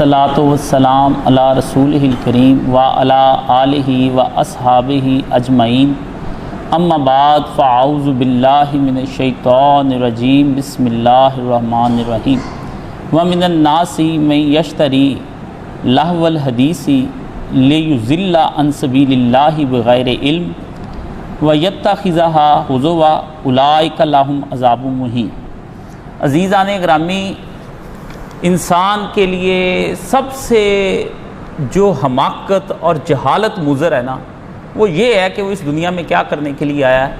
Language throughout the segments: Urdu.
والصلاۃ والسلام علی رسولہ الکریم وعلی آلہ واصحابہ اجمعین اما بعد فاعوذ باللہ من الشیطان الرجیم بسم اللہ الرحمن الرحیم ومن الناس من یشتری لہو الحدیث لیضل عن سبیل اللہ بغیر علم ویتخذھا ہزوا اولئک لہم عذاب مہین۔ عزیزان گرامی، انسان کے لیے سب سے جو حماقت اور جہالت مضر ہے نا، وہ یہ ہے کہ وہ اس دنیا میں کیا کرنے کے لیے آیا ہے۔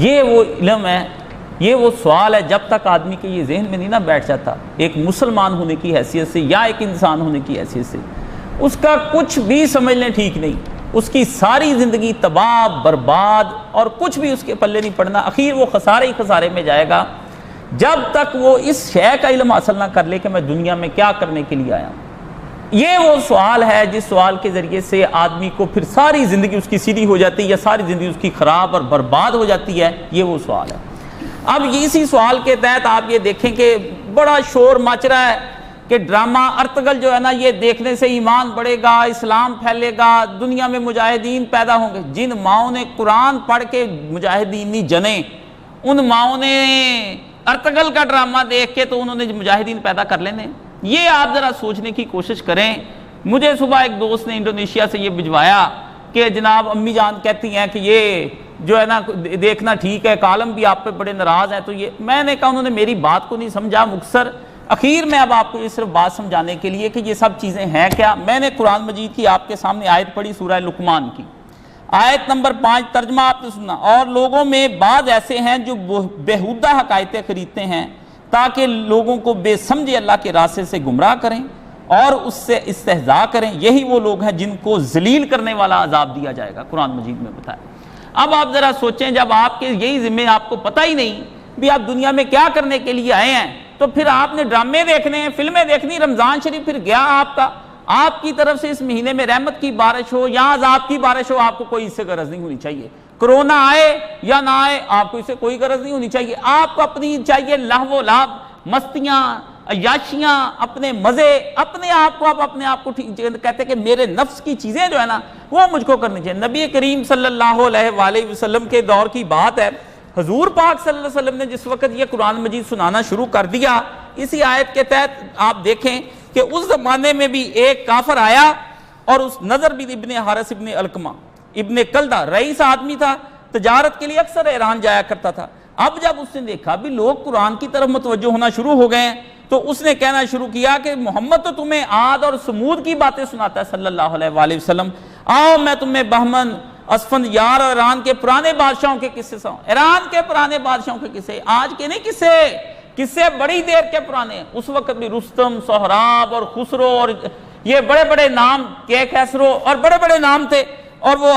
یہ وہ علم ہے، یہ وہ سوال ہے، جب تک آدمی کے یہ ذہن میں نہیں نہ بیٹھ جاتا ایک مسلمان ہونے کی حیثیت سے یا ایک انسان ہونے کی حیثیت سے، اس کا کچھ بھی سمجھ لیں ٹھیک نہیں، اس کی ساری زندگی تباہ برباد اور کچھ بھی اس کے پلے نہیں پڑنا، اخیر وہ خسارے ہی خسارے میں جائے گا جب تک وہ اس شے کا علم حاصل نہ کر لے کہ میں دنیا میں کیا کرنے کے لیے آیا ہوں۔ یہ وہ سوال ہے جس سوال کے ذریعے سے آدمی کو پھر ساری زندگی اس کی سیدھی ہو جاتی ہے یا ساری زندگی اس کی خراب اور برباد ہو جاتی ہے، یہ وہ سوال ہے۔ اب اسی سوال کے تحت آپ یہ دیکھیں کہ بڑا شور مچ رہا ہے کہ ڈرامہ ارطغرل جو ہے نا، یہ دیکھنے سے ایمان بڑھے گا، اسلام پھیلے گا، دنیا میں مجاہدین پیدا ہوں گے۔ جن ماؤں نے قرآن پڑھ کے مجاہدینی جنے، ان ماؤں نے ارطغرل کا ڈرامہ دیکھ کے تو انہوں نے مجاہدین پیدا کر لینے۔ یہ آپ ذرا سوچنے کی کوشش کریں۔ مجھے صبح ایک دوست نے انڈونیشیا سے یہ بھجوایا کہ جناب امی جان کہتی ہیں کہ یہ جو ہے نا دیکھنا ٹھیک ہے، کالم بھی آپ پہ بڑے ناراض ہیں، تو یہ میں نے کہا انہوں نے میری بات کو نہیں سمجھا مختصر۔ اخیر میں اب آپ کو یہ صرف بات سمجھانے کے لیے کہ یہ سب چیزیں ہیں کیا، میں نے قرآن مجید کی آپ کے سامنے آیت پڑھی سورہ لقمان کی، آیت نمبر 5، ترجمہ آپ نے سنا۔ اور لوگوں میں بعض ایسے ہیں جو بیہودہ حقائقیں خریدتے ہیں تاکہ لوگوں کو بے سمجھے اللہ کے راستے سے گمراہ کریں اور اس سے استہزاء کریں، یہی وہ لوگ ہیں جن کو ذلیل کرنے والا عذاب دیا جائے گا، قرآن مجید میں بتایا۔ اب آپ ذرا سوچیں، جب آپ کے یہی ذمے آپ کو پتہ ہی نہیں بھی آپ دنیا میں کیا کرنے کے لیے آئے ہیں، تو پھر آپ نے ڈرامے دیکھنے ہیں، فلمیں دیکھنی، رمضان شریف پھر گیا آپ کی طرف سے اس مہینے میں رحمت کی بارش ہو یا عذاب کی بارش ہو، آپ کو کوئی اس سے غرض نہیں ہونی چاہیے۔ کرونا آئے یا نہ آئے، آپ کو اس سے کوئی غرض نہیں ہونی چاہیے۔ آپ کو اپنی چاہیے لہو و لعب، مستیاں، عیاشیاں، اپنے مزے، اپنے آپ کو کہتے ہیں کہ میرے نفس کی چیزیں جو ہے نا وہ مجھ کو کرنی چاہیے۔ نبی کریم صلی اللہ علیہ وآلہ وسلم کے دور کی بات ہے، حضور پاک صلی اللہ علیہ وسلم نے جس وقت یہ قرآن مجید سنانا شروع کر دیا، اسی آیت کے تحت آپ دیکھیں کہ اس زمانے میں بھی ایک کافر آیا اور اس نظر بھی ابن حارث ابن علقمہ ابن کلدہ رئیس آدمی تھا، تجارت کے لیے اکثر ایران جایا کرتا تھا۔ اب جب اس نے دیکھا بھی لوگ قرآن کی طرف متوجہ ہونا شروع ہو گئے ہیں، تو اس نے کہنا شروع کیا کہ محمد تو تمہیں عاد اور سمود کی باتیں سناتا ہے صلی اللہ علیہ وآلہ وسلم، آؤ میں تمہیں بہمن، اسفند یار اور ایران کے پرانے بادشاہوں کے قصے سناؤں۔ ایران کے پرانے بادشاہوں کے قصے، آج کے نہیں قصے بڑی دیر کے پرانے ہیں۔ اس وقت بھی رستم، سہراب اور خسرو اور یہ بڑے بڑے نام، کیسرو اور بڑے بڑے نام تھے، اور وہ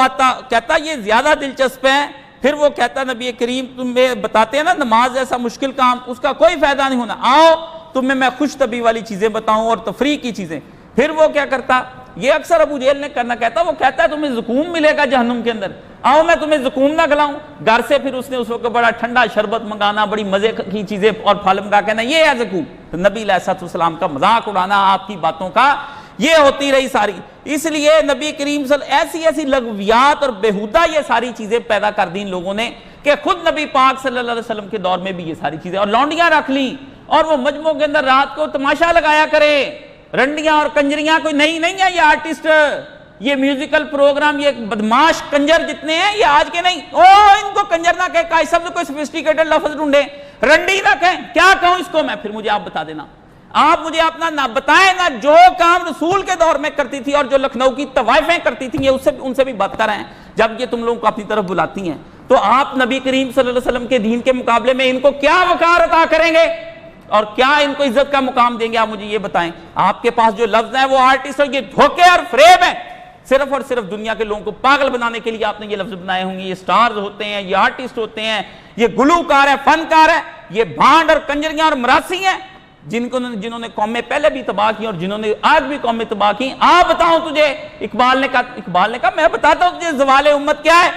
کہتا یہ زیادہ دلچسپ ہے۔ پھر وہ کہتا نبی کریم تمہیں بتاتے ہیں نا نماز جیسا مشکل کام، اس کا کوئی فائدہ نہیں ہونا، آؤ تمہیں میں خوش طبی والی چیزیں بتاؤں اور تفریح کی چیزیں۔ پھر وہ کیا کرتا، یہ اکثر ابو جہل نے کرنا کہتا، وہ کہتا ہے تمہیں زکوم ملے گا جہنم کے اندر، آؤ میں تمہیں زکوم نہ کھلاؤں۔ گھر سے پھر اس نے اس وقت بڑا ٹھنڈا شربت منگانا، بڑی مزے کی چیزیں اور پھل منگا کہنا یہ ہے زکوم۔ تو نبی علیہ السلام کا مذاق اڑانا آپ کی باتوں کا، یہ ہوتی رہی ساری۔ اس لیے نبی کریم صلی اللہ علیہ وسلم ایسی لغویات اور بیہودہ یہ ساری چیزیں پیدا کر دیں لوگوں نے کہ خود نبی پاک صلی اللہ علیہ وسلم کے دور میں بھی یہ ساری چیزیں، اور لونڈیاں رکھ لی، اور وہ مجمعوں کے اندر رات کو تماشا لگایا کرے، رنڈیاں اور کنجریاں کوئی نہیں ہے یہ آرٹسٹ، یہ میوزیکل پروگرام، یہ بدماش کنجر جتنے ہیں یہ آج کے نہیں، ان کو کنجر نہ کہے، کوئی سب کوئی سوفسٹیکیٹڈ لفظ ڈھونڈے، رنڈی نہ کہیں، کیا کہوں اس کو میں، پھر مجھے آپ بتا دینا، آپ مجھے اپنا نہ بتائیں نا جو کام رسول کے دور میں کرتی تھی اور جو لکھنؤ کی طوائفیں کرتی تھیں یہ ان سے بھی بدتر ہیں۔ جب یہ تم لوگوں کو اپنی طرف بلاتی ہیں تو آپ نبی کریم صلی اللہ علیہ وسلم کے دین کے مقابلے میں ان کو کیا وقار عطا کریں گے اور کیا ان کو عزت کا مقام دیں گے، آپ مجھے یہ بتائیں۔ آپ کے پاس جو لفظ ہیں وہ آرٹسٹ اور یہ دھوکے اور فریب ہیں، صرف اور صرف دنیا کے لوگوں کو پاگل بنانے کے لیے آپ نے یہ لفظ بنائے ہوں گے۔ یہ سٹارز ہوتے ہیں، یہ آرٹسٹ ہوتے ہیں، یہ گلوکار ہے، فنکار ہے، یہ بھانڈ اور کنجریاں اور مراسی ہیں جنہوں نے قومیں پہلے بھی تباہ کی اور جنہوں نے آج بھی قومیں تباہ کی۔ آپ بتاؤں تجھے، اقبال نے کہا میں بتاتا ہوں تجھے زوال امت کیا ہے،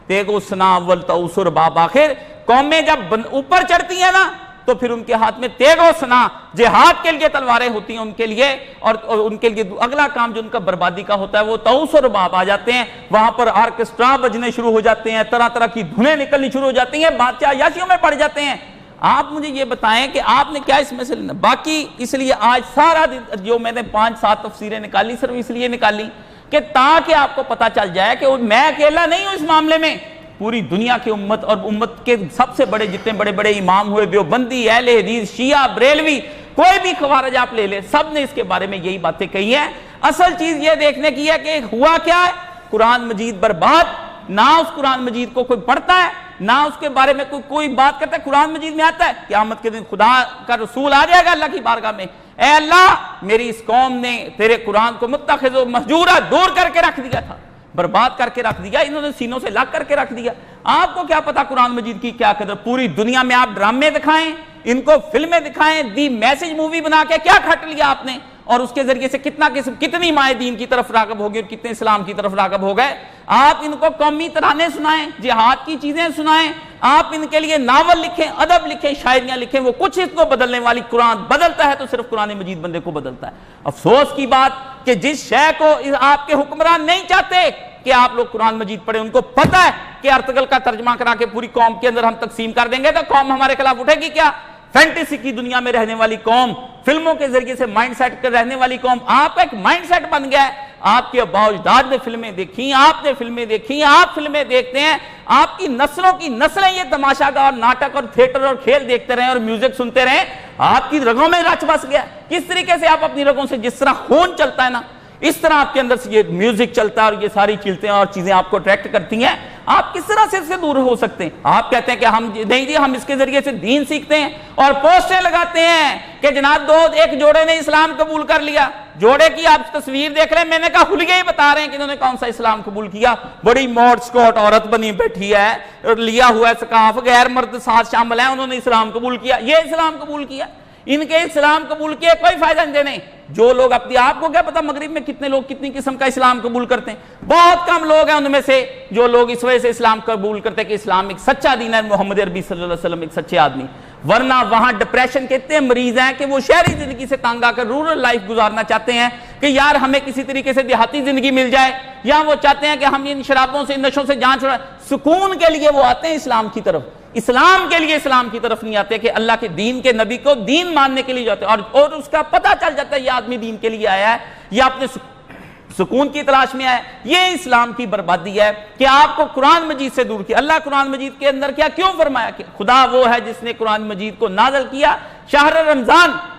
دیکھو سنا اول تاؤسر باب آخر، قومیں جب اوپر چڑھتی ہیں نا تو پھر ان کے ہاتھ میں تیغ و سنا جہاد کے لیے تلواریں ہوتی ہیں ان کے لیے، اور ان کے لیے اگلا کام جو ان کا بربادی کا ہوتا ہے وہ طاؤس و رباب آ جاتے ہیں، وہاں پر آرکسٹرا بجنے شروع ہو جاتے ہیں، طرح طرح کی دھنیں نکلنی شروع ہو جاتی ہیں، بادشاہ عیاشیوں میں پڑ جاتے ہیں۔ آپ مجھے یہ بتائیں کہ آپ نے کیا اس میں سے لینا باقی؟ اس لیے آج سارا دن جو میں نے 5-7 تفسیریں نکالی صرف اس لیے نکالی کہ تاکہ آپ کو پتا چل جائے کہ میں اکیلا نہیں ہوں اس معاملے میں، پوری دنیا کی امت اور امت کے سب سے بڑے جتنے بڑے بڑے امام ہوئے، دیوبندی، اہل حدیث، شیعہ، بریلوی، کوئی بھی خوارج آپ لے لے، سب نے اس کے بارے میں یہی باتیں کہی ہیں۔ اصل چیز یہ دیکھنے کی ہے کہ ہوا کیا ہے، قرآن مجید برباد، نہ اس قرآن مجید کو کوئی پڑھتا ہے، نہ اس کے بارے میں کوئی بات کرتا ہے۔ قرآن مجید میں آتا ہے قیامت کے دن خدا کا رسول آ جائے گا اللہ کی بارگاہ میں، اے اللہ میری اس قوم نے تیرے قرآن کو متخذ و مہجورا دور کر کے رکھ دیا تھا، برباد کر کے رکھ دیا، انہوں نے سینوں سے لاگ کر کے رکھ دیا۔ آپ کو کیا پتا قرآن مجید کی کیا قدر؟ پوری دنیا میں آپ ڈرامے دکھائیں، ان کو فلمیں دکھائیں، دی میسج مووی بنا کے کیا کھٹ لیا آپ نے، اور اس کے ذریعے سے کتنی مائیں دین کی طرف راغب ہو گئی اور کتنے اسلام کی طرف راغب ہو گئے۔ آپ ان کو قومی ترانے سنائیں، جہاد کی چیزیں سنائیں، آپ ان کے لیے ناول لکھیں، ادب لکھیں، شاعریاں لکھیں، وہ کچھ اس کو بدلنے والی قرآن بدلتا ہے تو صرف قرآن مجید بندے کو بدلتا ہے۔ افسوس کی بات کہ جس شے کو آپ کے حکمران نہیں چاہتے کہ آپ لوگ قرآن مجید پڑھیں، ان کو پتہ ہے کہ ارطغرل کا ترجمہ کرا کے پوری قوم کے اندر ہم تقسیم کر دیں گے تو قوم ہمارے خلاف اٹھے گی کیا؟ فینٹیسی کی دنیا میں رہنے والی قوم، فلموں کے ذریعے سے مائنڈ سیٹ کر رہنے والی قوم، آپ ایک مائنڈ سیٹ بن گیا ہے۔ آپ کے ابا اجداد نے فلمیں دیکھی، آپ نے فلمیں دیکھی، آپ فلمیں دیکھتے ہیں، آپ کی نسلوں کی نسلیں یہ تماشا گاہ اور ناٹک اور تھیٹر اور کھیل دیکھتے رہیں اور میوزک سنتے رہیں، آپ کی رگوں میں رچ بس گیا۔ کس طریقے سے آپ اپنی رگوں سے جس طرح خون چلتا ہے نا، اس طرح آپ کے اندر سے یہ میوزک چلتا ہے اور یہ ساری چیزیں اور چیزیں آپ کو اٹریکٹ کرتی ہیں۔ آپ کس طرح سے اس سے دور ہو سکتے ہیں؟ آپ کہتے ہیں کہ ہم نہیں جی ہم اس کے ذریعے سے دین سیکھتے ہیں اور پوسٹیں لگاتے ہیں کہ جناب ایک جوڑے نے اسلام قبول کر لیا۔ جوڑے کی آپ تصویر دیکھ رہے ہیں، میں نے کہا حلیے ہی بتا رہے ہیں کہ انہوں نے کون سا اسلام قبول کیا۔ بڑی موڈ سکوٹ عورت بنی بیٹھی ہے اور لیا ہوا ہے سکارف، غیر مرد ساتھ شامل ہیں، انہوں نے اسلام قبول کیا، یہ اسلام قبول کیا۔ ان کے اسلام قبول کیے کوئی فائدہ نہیں دینے۔ جو لوگ اپنی آپ کو کیا پتا مغرب میں کتنے لوگ کتنی قسم کا اسلام قبول کرتے ہیں؟ بہت کم لوگ ہیں ان میں سے جو لوگ اس وجہ سے اسلام قبول کرتے ہیں کہ اسلام ایک سچا دین ہے، محمد عربی صلی اللہ علیہ وسلم ایک سچے آدمی۔ ورنہ وہاں ڈپریشن کے اتنے مریض ہیں کہ وہ شہری زندگی سے تنگ آ کر رورل لائف گزارنا چاہتے ہیں کہ یار ہمیں کسی طریقے سے دیہاتی زندگی مل جائے، یا وہ چاہتے ہیں کہ ہم ان شرابوں سے ان نشوں سے جان چھڑائیں۔ سکون کے لیے وہ آتے ہیں اسلام کی طرف، اسلام کے لیے اسلام کی طرف نہیں آتے کہ اللہ کے دین کے نبی کو دین ماننے کے لیے جاتے ہیں، اور اس کا پتہ چل جاتا ہے یہ آدمی دین کے لیے آیا ہے، یہ اپنے سکون کی تلاش میں آیا۔ یہ اسلام کی بربادی ہے کہ آپ کو قرآن مجید سے دور کیا۔ اللہ قرآن مجید کے اندر کیوں فرمایا کہ خدا وہ ہے جس نے قرآن مجید کو نازل کیا شہر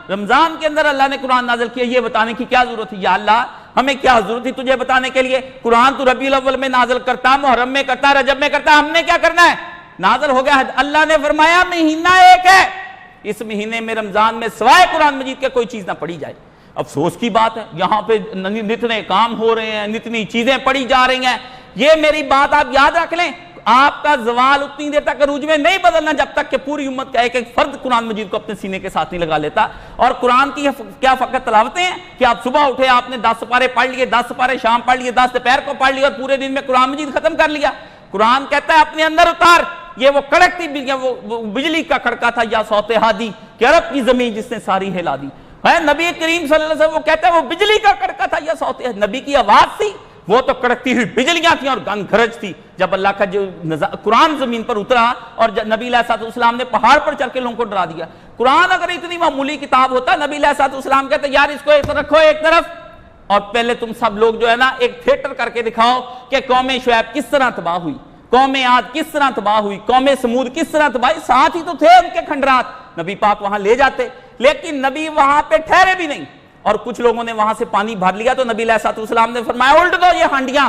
رمضان کے اندر اللہ نے قرآن نازل کیا۔ یہ بتانے کی کیا ضرورت ہے یا اللہ، ہمیں کیا ضرورت تھی تجھے بتانے کے لیے؟ قرآن تو ربیع الاول میں نازل کرتا، محرم میں کرتا، رجب میں کرتا، ہم نے کیا کرنا ہے؟ نازل ہو گیا ہے۔ اللہ نے فرمایا مہینہ ایک ہے، اس مہینے میں رمضان میں سوائے قرآن مجید کے کوئی چیز نہ پڑھی جائے۔ افسوس کی بات ہے یہاں پہ نتنے کام ہو رہے ہیں، نتنی چیزیں پڑھی جا رہی ہیں۔ یہ میری بات آپ یاد رکھ لیں، آپ کا زوال اتنی دیر تک عروج میں نہیں بدلنا جب تک کہ پوری امت کا ایک ایک فرد قرآن مجید کو اپنے سینے کے ساتھ نہیں لگا لیتا۔ اور قرآن کی کیا فقط تلاوتیں ہیں کہ آپ صبح اٹھے آپ نے 10 سپارے پڑھ لیے، 10 سپارے شام پڑھ لیے، 10 دوپہر کو پڑھ لیے اور پورے دن میں قرآن مجید ختم کر لیا؟ قرآن کہتا ہے اپنے اندر اتار، یہ وہ کڑکتی وہ بجلی کا کڑکا تھا یا صوت ہادی کہ عرب کی زمین جس نے ساری ہلا دی۔ نبی کریم صلی اللہ علیہ وسلم وہ کہتا ہے وہ بجلی کا کڑکا تھا یا صوت، نبی کی آواز تھی، وہ تو کڑکتی ہوئی بجلیاں تھیں اور گن گھرج تھی۔ جب اللہ کا جو قرآن زمین پر اترا اور نبی علیہ الصلوۃ والسلام نے پہاڑ پر چڑھ کے لوگوں کو ڈرا دیا۔ قرآن اگر اتنی معمولی کتاب ہوتا، نبی علیہ الصلوۃ والسلام کہتے یار اس کو ایک رکھو ایک طرف، اور پہلے تم سب لوگ جو ہے نا ایک تھیٹر کر کے دکھاؤ کہ قوم شعیب کس طرح تباہ ہوئی، قوم عاد کس طرح تباہ ہوئی، قوم سمود کس طرح تباہ، ساتھ ہی تو تھے ان کے کھنڈرات، نبی پاک وہاں لے جاتے، لیکن نبی وہاں پہ ٹھہرے بھی نہیں، اور کچھ لوگوں نے وہاں سے پانی بھر لیا تو نبی علیہ الصلوۃ والسلام نے فرمایا الٹ دو یہ ہانڈیاں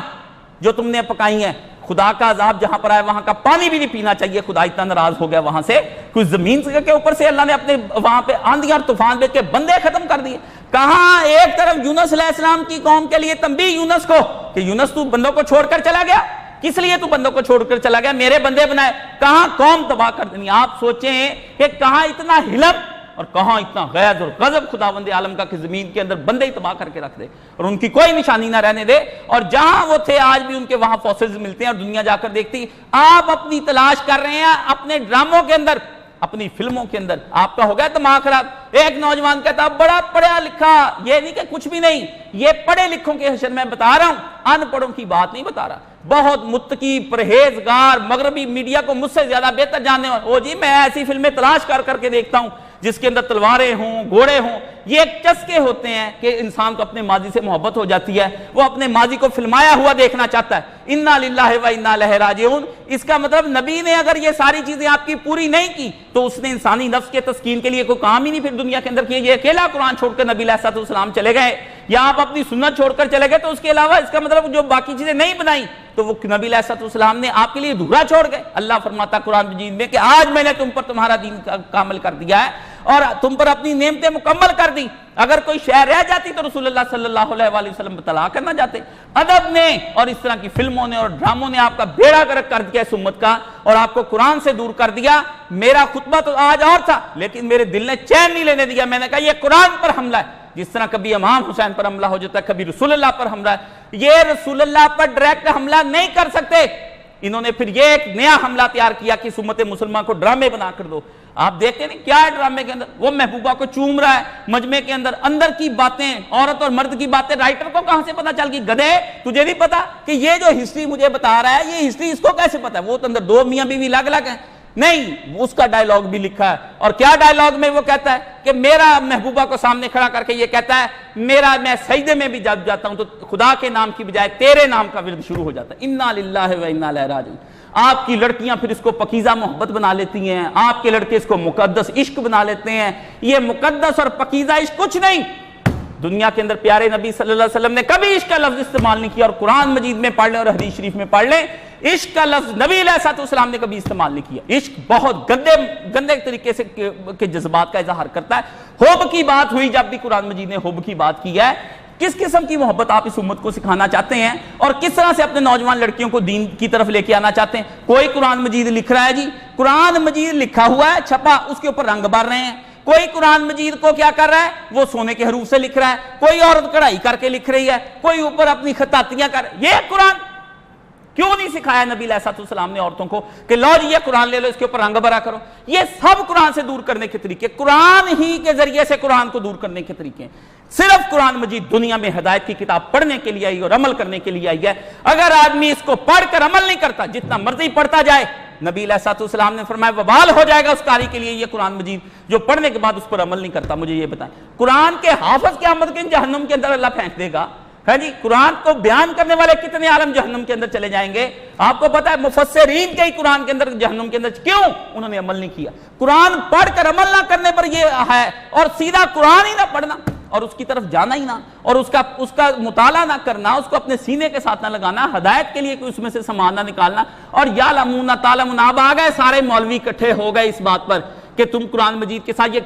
جو تم نے پکائی ہیں، خدا کا عذاب جہاں پر آئے وہاں کا پانی بھی نہیں پینا چاہیے، خدا اتنا ناراض ہو گیا وہاں سے، کچھ زمین کے اوپر سے اللہ نے اپنے وہاں پہ آندھیاں اور طوفان بھیج کے بندے ختم کر دیے۔ کہاں ایک طرف یونس علیہ السلام کی قوم کے لیے تنبیہ یونس کو کہ یونس تو بندوں کو چھوڑ کر چلا گیا، کس لیے تو بندوں کو چھوڑ کر چلا گیا، میرے بندے بنائے، کہاں قوم تباہ کر دینی۔ آپ سوچیں کہ کہاں اتنا حلم اور کہاں اتنا غیظ اور غضب خداوند عالم کا کہ زمین کے اندر بندے ہی تباہ کر کے رکھ دے اور ان کی کوئی نشانی نہ رہنے دے، اور جہاں وہ تھے آج بھی ان کے وہاں فوسلز ملتے ہیں اور دنیا جا کر دیکھتی۔ آپ اپنی تلاش کر رہے ہیں اپنے ڈراموں کے اندر اپنی فلموں کے اندر آپ کا ہو گیا دماغ خراب. ایک نوجوان کہتا بڑا پڑھا لکھا, یہ نہیں کہ کچھ بھی نہیں, یہ پڑھے لکھوں کے حشر میں بتا رہا ہوں, ان پڑھوں کی بات نہیں بتا رہا. بہت متقی پرہیزگار مغربی میڈیا کو مجھ سے زیادہ بہتر جاننے والے, جی میں ایسی فلمیں تلاش کر کے دیکھتا ہوں جس کے اندر تلواریں ہوں, گھوڑے ہوں. یہ ایک چسکے ہوتے ہیں کہ انسان کو اپنے ماضی سے محبت ہو جاتی ہے, وہ اپنے ماضی کو فلمایا ہوا دیکھنا چاہتا ہے. انا للہ و انا الیہ راجعون. اس کا مطلب نبی نے اگر یہ ساری چیزیں آپ کی پوری نہیں کی تو اس نے انسانی نفس کے تسکین کے لیے کوئی کام ہی نہیں پھر دنیا کے اندر کیا. یہ اکیلا قرآن چھوڑ کر نبی علیہ السلام چلے گئے, یا آپ اپنی سنت چھوڑ کر چلے گئے, تو اس کے علاوہ اس کا مطلب جو باقی چیزیں نہیں بنائیں تو وہ نبی علیہ السلام نے آپ کے لیے ادھورا چھوڑ گئے. اللہ فرماتا قرآن مجید میں کہ آج میں نے تم پر تمہارا دین کامل کر دیا ہے اور تم پر اپنی نعمتیں مکمل کر دی. اگر کوئی شے رہ جاتی تو رسول اللہ صلی اللہ علیہ وآلہ وسلم بتلا کرنا جاتے. ادب نے اور اس طرح کی فلموں نے اور ڈراموں نے آپ کا بیڑا گرک کر دیا اس امت کا, اور آپ کو قرآن سے دور کر دیا. میرا خطبہ تو آج اور تھا, لیکن میرے دل نے چین نہیں لینے دیا. میں نے کہا یہ قرآن پر حملہ ہے. جس طرح کبھی امام حسین پر حملہ ہو جاتا ہے, کبھی رسول اللہ پر حملہ ہے. یہ رسول اللہ پر ڈائریکٹ حملہ نہیں کر سکتے. انہوں نے پھر یہ ایک نیا حملہ تیار کیا کہ امت مسلمان کو ڈرامے بنا کر دو. آپ دیکھتے نہیں کیا ہے ڈرامے کے اندر, وہ محبوبہ کو چوم رہا ہے مجمع کے اندر, اندر کی باتیں, عورت اور مرد کی باتیں رائٹر کو کہاں سے پتا چل گئی؟ گدھے, تجھے نہیں پتا کہ یہ جو ہسٹری مجھے بتا رہا ہے یہ ہسٹری اس کو کیسے پتا ہے؟ وہ تو اندر دو میاں بیوی الگ الگ ہیں. نہیں, اس کا ڈائیلاگ بھی لکھا ہے. اور کیا ڈائیلاگ میں وہ کہتا ہے کہ میرا محبوبہ کو سامنے کھڑا کر کے یہ کہتا ہے میں سجدے میں بھی جب جاتا ہوں تو خدا کے نام کی بجائے تیرے نام کا ورد شروع ہو جاتا ہے. انا للہ و انا الیہ راجعون. آپ کی لڑکیاں پھر اس کو پکیزہ محبت بنا لیتی ہیں, آپ کے لڑکے اس کو مقدس عشق بنا لیتے ہیں. یہ مقدس اور پکیزہ عشق کچھ نہیں. دنیا کے اندر پیارے نبی صلی اللہ علیہ وسلم نے کبھی عشق کا لفظ استعمال نہیں کیا, اور قرآن مجید میں پڑھ لیں اور حدیث شریف میں پڑھ لیں, عشق کا لفظ نبی علیہ السلام نے کبھی استعمال نہیں کیا. عشق بہت گندے طریقے سے کے جذبات کا اظہار کرتا ہے. حب کی بات ہوئی جب بھی قرآن مجید نے حب کی بات کی ہے. کس قسم کی محبت آپ اس امت کو سکھانا چاہتے ہیں اور کس طرح سے اپنے نوجوان لڑکیوں کو دین کی طرف لے کے آنا چاہتے ہیں؟ کوئی قرآن مجید لکھ رہا ہے, جی قرآن مجید لکھا ہوا ہے چھپا, اس کے اوپر رنگ بھر رہے ہیں. کوئی قرآن مجید کو کیا کر رہا ہے, وہ سونے کے حروف سے لکھ رہا ہے. کوئی عورت کڑھائی کر کے لکھ رہی ہے, کوئی اوپر اپنی خطاطیاں کر. یہ قرآن کیوں نہیں سکھایا نبی علیہ السلام نے عورتوں کو کہ لو جی یہ قرآن لے لو, اس کے اوپر رنگ بھرا کرو؟ یہ سب قرآن سے دور کرنے کے طریقے, قرآن ہی کے ذریعے سے قرآن کو دور کرنے کے طریقے. صرف قرآن مجید دنیا میں ہدایت کی کتاب پڑھنے کے لیے آئی اور عمل کرنے کے لیے آئی ہے. اگر آدمی اس کو پڑھ کر عمل نہیں کرتا, جتنا مرضی پڑھتا جائے, نبی علیہ السلام نے فرمایا وبال ہو جائے گا اس قاری کے لیے یہ قرآن مجید جو پڑھنے کے بعد اس پر عمل نہیں کرتا. مجھے یہ بتائیں, قرآن کے حافظ قیامت کے جہنم کے اندر اللہ پھینک دے گا؟ ہاں جی, قرآن کو بیان کرنے والے کتنے عالم جہنم کے اندر چلے جائیں گے؟ آپ کو پتا ہے مفسرین کے ہی قرآن کے اندر جہنم کے اندر, کیوں؟ انہوں نے عمل نہیں کیا. قرآن پڑھ کر عمل نہ کرنے پر یہ ہے, اور سیدھا قرآن ہی نہ پڑھنا اور اس کی طرف جانا ہی نہ, اور اس کا مطالعہ نہ کرنا, اس کو اپنے سینے کے ساتھ نہ لگانا, ہدایت کے لیے کوئی اس میں سے سامان نہ نکالنا. اور یا لمون تعلمون, اب آ گئے سارے مولوی اکٹھے ہو گئے اس بات پر کہ تم قرآن مجید کے ساتھ یہ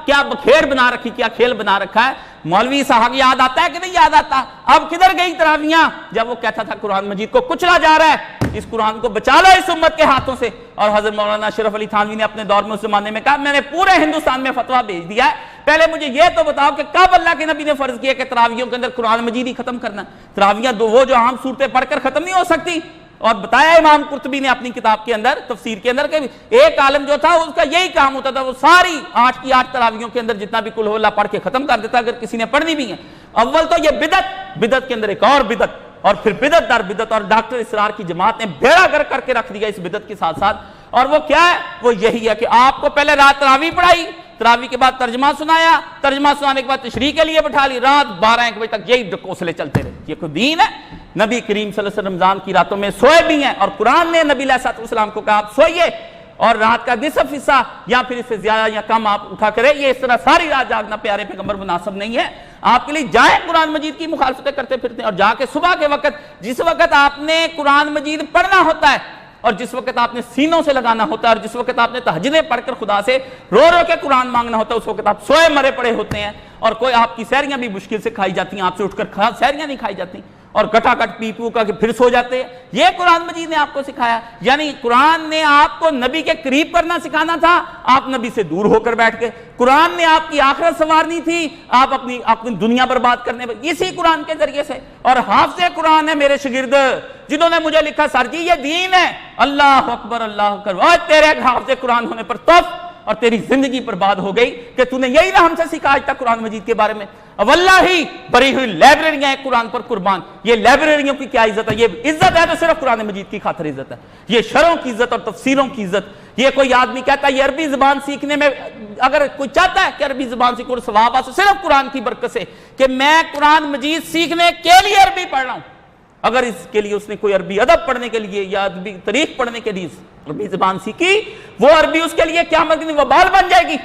کیا بکھیر بنا رکھی, کیا کھیل بنا رکھا ہے. مولوی صاحب یاد آتا ہے کہ نہیں یاد آتا؟ اب کدھر گئی تراویحاں جب وہ کہتا تھا قرآن مجید کو کچلا جا رہا ہے, اس قرآن کو بچا لو اس امت کے ہاتھوں سے. اور حضرت مولانا اشرف علی تھانوی نے اپنے دور میں اس زمانے میں کہا میں نے پورے ہندوستان میں فتویٰ بھیج دیا ہے, پہلے مجھے یہ تو بتاؤ کہ کب اللہ کے نبی نے فرض کیا کہ تراویحوں کے اندر قرآن مجید ہی ختم کرنا؟ تراویحاں وہ جو عام صورتیں پڑھ کر ختم نہیں ہو سکتی. اور بتایا امام قرطبی نے اپنی کتاب کے اندر تفسیر کے اندر کہ ایک عالم جو تھا اس کا یہی کام ہوتا تھا, وہ ساری 8 کی 8 تراویحوں کے اندر جتنا بھی قل ہو اللہ پڑھ کے ختم کر دیتا اگر کسی نے پڑھنی بھی ہے. اول تو یہ بدعت کے اندر ایک اور بدعت, اور پھر بدعت در بدعت, اور ڈاکٹر اسرار کی جماعت نے بیڑا گر کر کے رکھ دیا اس بدعت کے ساتھ ساتھ. اور وہ کیا ہے, وہ یہی ہے کہ آپ کو پہلے رات تراویح پڑھائی, تراویح کے بعد ترجمہ سنایا, ترجمہ سنانے کے بعد تشریح کے لیے بٹھا لی, رات 12-1 بجے تک یہی ڈکوسلے چلتے رہے. یہ کوئی دین ہے؟ نبی کریم صلی اللہ علیہ وسلم رمضان کی راتوں میں سوئے بھی ہیں, اور قرآن نے نبی علیہ السلام کو کہا آپ سوئیے اور رات کا نصف حصہ یا پھر اس سے زیادہ یا کم آپ اٹھا کریں. یہ اس طرح ساری رات جاگنا پیارے پیغمبر مناسب نہیں ہے. آپ کے لیے جائیں قرآن مجید کی مخالفتیں کرتے پھرتے ہیں, اور جا کے صبح کے وقت جس وقت آپ نے قرآن مجید پڑھنا ہوتا ہے, اور جس وقت آپ نے سینوں سے لگانا ہوتا ہے, اور جس وقت آپ نے تہجدیں پڑھ کر خدا سے رو رو کے قرآن مانگنا ہوتا ہے, اس وقت آپ سوئے مرے پڑے ہوتے ہیں, اور کوئی آپ کی سحریاں بھی مشکل سے کھائی جاتی ہیں, آپ سے اٹھ کر سحریاں نہیں کھائی جاتی, اور گٹا گٹ پی پو کا کہ پھر سو جاتے ہیں. یہ قرآن مجید نے آپ کو سکھایا؟ یعنی قرآن نے آپ کو نبی کے قریب کرنا سکھانا تھا, آپ نبی سے دور ہو کر بیٹھ گئے. قرآن نے آپ کی آخرت سنوارنی تھی, آپ اپنی دنیا برباد کرنے پر اسی قرآن کے ذریعے سے. اور حافظ قرآن ہے میرے شاگرد جنہوں نے مجھے لکھا سر جی یہ دین ہے, اللہ اکبر اللہ اکبر, اور تیرے حافظ قرآن ہونے پر توف اور تیری زندگی برباد ہو گئی کہ تو نے یہی نہ ہم سے سیکھا آج تک قرآن مجید کے بارے میں. واللہ ہی بری ہوئی لائبریریاں ہیں قرآن پر قربان. یہ لائبریریوں کی کیا عزت ہے؟ یہ عزت ہے تو صرف قرآن مجید کی خاطر عزت ہے. یہ شرحوں کی عزت اور تفسیروں کی عزت. یہ کوئی آدمی کہتا ہے یہ عربی زبان سیکھنے میں، اگر کوئی چاہتا ہے کہ عربی زبان سیکھو ثواب حاصل صرف قرآن کی برکت سے، کہ میں قرآن مجید سیکھنے کے لیے عربی پڑھ رہا ہوں، اگر اس کے لیے اس نے کوئی عربی ادب پڑھنے کے لیے یا عربی تاریخ پڑھنے کے لیے عربی زبان سیکھی، وہ عربی اس کے لیے قیامت کے دن وبال بن جائے گی.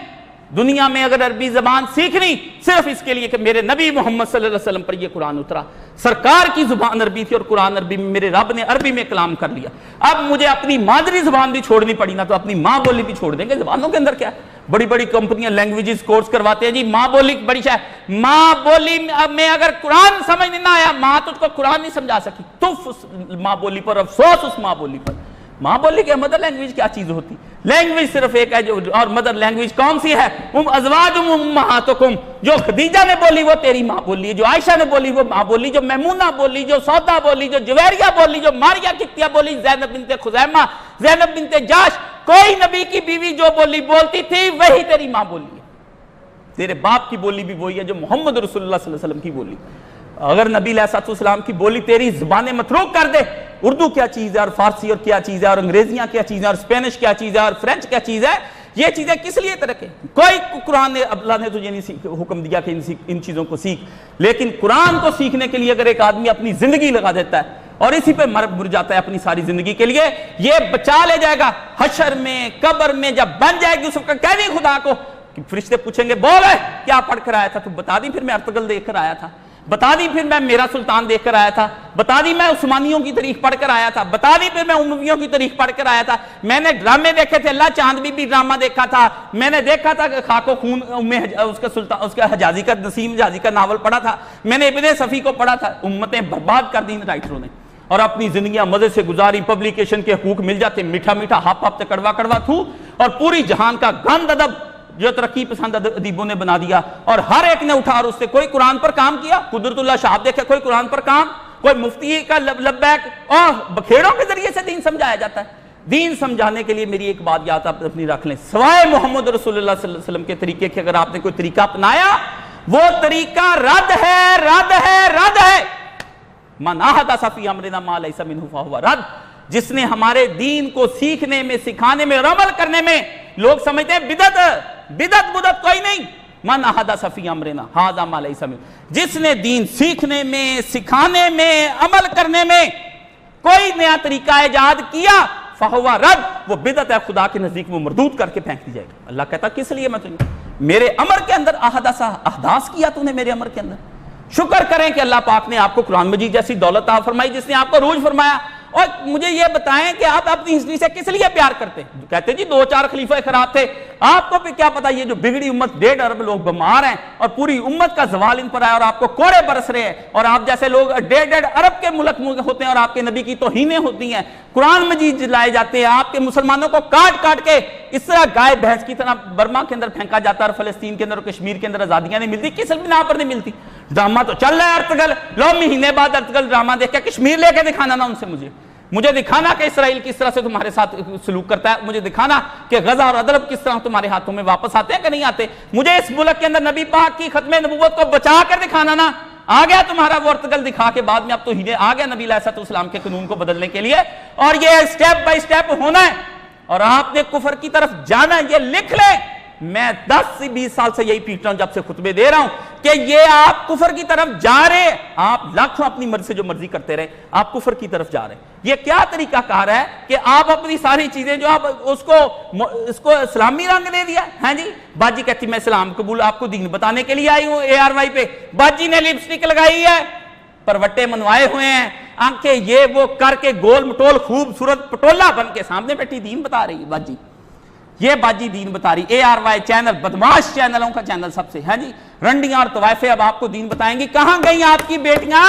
دنیا میں اگر عربی زبان سیکھنی صرف اس کے لیے کہ میرے نبی محمد صلی اللہ علیہ وسلم پر یہ قرآن اترا، سرکار کی زبان عربی تھی اور قرآن عربی میں، میرے رب نے عربی میں کلام کر لیا، اب مجھے اپنی مادری زبان بھی چھوڑنی پڑی نا، تو اپنی ماں بولی بھی چھوڑ دیں گے. زبانوں کے اندر کیا ہے؟ بڑی بڑی کمپنیاں لینگویجز کورس کرواتے ہیں جی، ماں بولی بڑی شے. ماں بولی میں اگر قرآن سمجھ نہ آیا، ماں تو اس کو قرآن نہیں سمجھا سکی، تف اس ماں بولی پر، افسوس اس ماں بولی پر. ماں بولی کے مدر لینگویج کیا چیز ہوتی؟ لینگویج صرف ایک ہے جو، اور مدر لینگویج کون سی ہے؟ ازواجکم امہاتکم. جو خدیجہ نے بولی وہ تیری ماں بولی ہے، جو عائشہ نے بولی وہ ماں بولی، جو میمونہ بولی، جو سودا بولی، جو جویریہ بولی، جو ماریہ کتیہ بولی، زینب بنت خزیمہ، زینب بنت جاش، کوئی نبی کی بیوی جو بولی بولتی تھی وہی تیری ماں بولی ہے. تیرے باپ کی بولی بھی وہی ہے جو محمد رسول اللہ صلی اللہ علیہ وسلم کی بولی. اگر نبی علیہ السلام کی بولی تیری زبانیں متروک کر دے، اردو کیا چیز ہے اور فارسی اور کیا چیز ہے اور انگریزیاں کیا چیز ہے اور اسپینش کیا چیز ہے اور فرینچ کیا چیز ہے، یہ چیزیں کس لیے ترکے؟ کوئی قرآن نے، اللہ نے تجھے نہیں حکم دیا کہ ان چیزوں کو سیکھ، لیکن قرآن کو سیکھنے کے لیے اگر ایک آدمی اپنی زندگی لگا دیتا ہے اور اسی پہ مر جاتا ہے اپنی ساری زندگی کے لیے، یہ بچا لے جائے گا. حشر میں، قبر میں جب بن جائے گی اس وقت کہہ نہیں خدا کو کہ فرشتے پوچھیں گے بول ہے کیا پڑھ کر آیا تھا؟ تو بتا دی پھر میں ارطغرل دیکھ کر آیا تھا، بتا دی پھر میں میرا سلطان دیکھ کر آیا تھا، بتا دی میں عثمانیوں کی تاریخ پڑھ کر آیا تھا، بتا دی پھر میں امویوں کی تاریخ پڑھ کر آیا تھا، میں نے ڈرامے دیکھے تھے، اللہ چاند بھی ڈرامہ دیکھا تھا، میں نے دیکھا تھا کہ خاک و خون اس کا حجازی کا، نسیم حجازی کا ناول پڑھا تھا، میں نے ابن صفی کو پڑھا تھا. امتیں برباد کر دی رائٹروں نے اور اپنی زندگیاں مزے سے گزاری. پبلیکیشن کے حقوق مل جاتے، میٹھا میٹھا ہاپ ہاپ تے کڑوا کڑوا تھو، اور پوری جہان کا گند ادب جو ترقی پسند ادیبوں نے بنا دیا، اور ہر ایک نے اٹھا اور اس سے کوئی قرآن پر کام کیا. قدرت اللہ شاہ دیکھے کوئی قرآن پر کام، کوئی مفتی کا لبیک، اور بکھیڑوں کے ذریعے سے دین سمجھایا جاتا ہے. دین سمجھانے کے لیے میری ایک بات یاد آپ اپنی رکھ لیں، سوائے محمد رسول اللہ صلی اللہ علیہ وسلم کے طریقے کے اگر آپ نے کوئی طریقہ اپنایا وہ طریقہ رد ہے، رد ہے، رد ہے. من احدث فی امرنا ما لیس منہ فہو رد. جس نے ہمارے دین کو سیکھنے میں، سکھانے میں اور عمل کرنے میں، لوگ سمجھتے ہیں بدعت بدعت کوئی نہیں. من احدث فی امرنا ھذا ما لیس منہ. جس نے دین سیکھنے میں، سکھانے میں، عمل کرنے میں کوئی نیا طریقہ ایجاد کیا فہو رد، وہ بدعت ہے، خدا کے نزدیک وہ مردود کر کے پھینک دی جائے گا. اللہ کہتا کس لیے میں تجھے میرے امر کے اندر احداث کیا تو نے میرے امر کے اندر. شکر کریں کہ اللہ پاک نے آپ کو قرآن مجید جیسی دولت عطا فرمائی، جس نے آپ کو عروج فرمایا. اور مجھے یہ بتائیں کہ آپ اپنی ہسٹری سے کس لیے پیار کرتے ہیں؟ کہتے ہیں جی 2-4 خلیفہ خراب تھے. آپ کو بھی کیا پتا یہ جو بگڑی امت 1.5 ارب لوگ بیمار ہیں اور پوری امت کا زوال ان پر آیا اور آپ کو کوڑے برس رہے ہیں، اور آپ جیسے لوگ 1.5 ارب کے ملک ہوتے ہیں اور آپ کے نبی کی توہینیں ہوتی ہیں، قرآن مجید لائے جاتے ہیں، آپ کے مسلمانوں کو کاٹ کاٹ کے اس طرح گائے بھینس کی طرح برما کے اندر پھینکا جاتا ہے، اور فلسطین کے اندر اور کشمیر کے اندر آزادیاں نہیں ملتی. کس بنا پر نہیں ملتی؟ ڈرامہ تو چل رہا ہے ارطغرل. لو مہینے بعد ارطغرل ڈرامہ دیکھ کے کشمیر لے کے دکھانا نا ان سے، مجھے دکھانا کہ اسرائیل کس طرح سے تمہارے ساتھ سلوک کرتا ہے، مجھے دکھانا کہ غزہ اور ادرب کس طرح تمہارے ہاتھوں میں واپس آتے ہیں کہ نہیں آتے. مجھے اس ملک کے اندر نبی پاک کی ختم نبوت کو بچا کر دکھانا نا. آ گیا تمہارا وہ ارطغرل دکھا کے بعد میں اب تو آ گیا نبی علیہ السلام کے قانون کو بدلنے کے لیے، اور یہ اسٹیپ بائی اسٹیپ ہونا ہے اور آپ نے کفر کی طرف جانا. یہ لکھ لیں، میں 10 سے 20 سال سے یہی پیٹ رہا ہوں جب سے خطبے دے رہا ہوں کہ یہ آپ کفر کی طرف جا رہے. آپ لاکھوں اپنی مرضی سے جو مرضی کرتے رہے، آپ کفر کی طرف جا رہے. یہ کیا طریقہ کار ہے کہ آپ اپنی ساری چیزیں جو آپ اس کو اسلامی رنگ دے دیا. ہاں جی، باجی کہتی میں اسلام قبول آپ کو دین بتانے کے لیے آئی ہوں. ARY پہ باجی نے لپسٹک لگائی ہے، پروٹے منوائے ہوئے ہیں، آنکھیں یہ وہ کر کے گول مٹول خوبصورت پٹولا بن کے سامنے بیٹھی دین بتا رہی ہے باجی. یہ باجی دین بتا رہی. ARY چینل بدماش چینلوں کا چینل سب سے. ہاں جی، رنڈیاں اور طوائفیں اب آپ کو دین بتائیں گی. کہاں گئی آپ کی بیٹیاں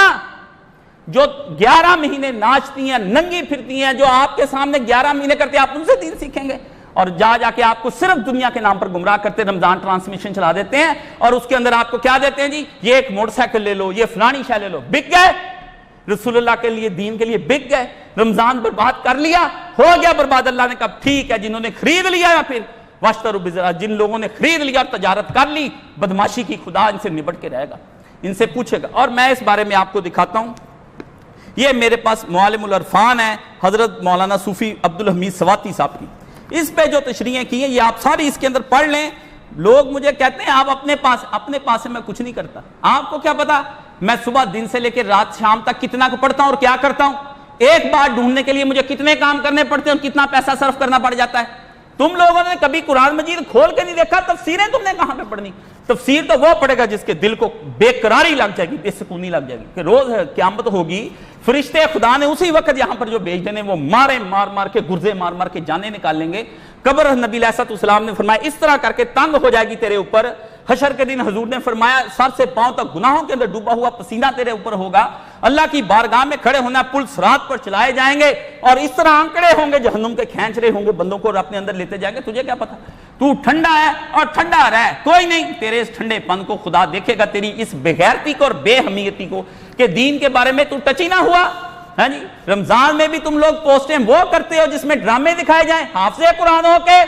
جو 11 مہینے ناچتی ہیں، ننگی پھرتی ہیں، جو آپ کے سامنے 11 مہینے کرتے ہیں؟ آپ ان سے دین سیکھیں گے؟ اور جا کے آپ کو صرف دنیا کے نام پر گمراہ کرتے، رمضان ٹرانسمیشن چلا دیتے ہیں اور اس کے اندر آپ کو کیا دیتے ہیں جی؟ یہ ایک موٹر سائیکل لے لو، یہ فلانی شے لے لو. بک گئے رسول اللہ کے لیے، دین کے لیے بک گئے. رمضان برباد کر لیا، ہو گیا برباد. اللہ نے کہا ٹھیک ہے، جنہوں نے خرید لیا یا پھر واشتروا بِالظَّلَالِ، جن لوگوں نے خرید لیا اور تجارت کر لی بدماشی کی، خدا ان سے نبٹ کے رہے گا، ان سے پوچھے گا۔ اور میں اس بارے میں آپ کو دکھاتا ہوں، یہ میرے پاس معالم العرفان ہے حضرت مولانا صوفی عبدالحمید سواتی صاحب کی، اس پہ جو تشریحیں کی ہیں یہ آپ ساری اس کے اندر پڑھ لیں۔ لوگ مجھے کہتے ہیں آپ اپنے پاس سے میں کچھ نہیں کرتا، آپ کو کیا پتا میں صبح دن سے لے کے رات شام تک کتنا کو پڑھتا ہوں اور کیا کرتا ہوں، ایک بات ڈھونڈنے کے لیے مجھے کتنے کام کرنے پڑتے ہیں اور کتنا پیسہ صرف کرنا پڑ جاتا ہے۔ تم لوگوں نے کبھی قرآن مجید کھول کے نہیں دیکھا، تفسیریں تم نے کہاں پہ پڑھنی؟ تفسیر تو وہ پڑھے گا جس کے دل کو بے قراری لگ جائے گی، بے سکونی لگ جائے گی کہ روز قیامت ہوگی، فرشتے خدا نے اسی وقت یہاں پر جو بھیج دینے وہ مار کے گرزے مار کے جانے نکال لیں گے۔ قبر نبی علیہ السلام نے فرمایا اس طرح کر کے تنگ ہو جائے گی تیرے اوپر، حشر کے دن حضور نے فرمایا سر سے پاؤں تک گناہوں کے اندر ڈوبا ہوا پسینہ تیرے اوپر ہوگا، اللہ کی بارگاہ میں کھڑے ہونا، پل صراط پر چلائے جائیں گے اور اس طرح آنکڑے ہوں گے جہنم کے، کھینچ رہے ہوں گے بندوں کو اور اپنے اندر لیتے جائیں گے۔ تجھے کیا پتا، تو ٹھنڈا ہے اور ٹھنڈا رہ، کوئی نہیں، تیرے اس ٹھنڈے پن کو خدا دیکھے گا، تیری اس بے غیرتی کو اور بے حمیتی کو کہ دین کے بارے میں تو ٹچ ہی نہ ہوا۔ ہاں جی، رمضان میں بھی تم لوگ پوسٹیں وہ کرتے ہو جس میں ڈرامے دکھائے جائیں، حافظ قرآن ہو کے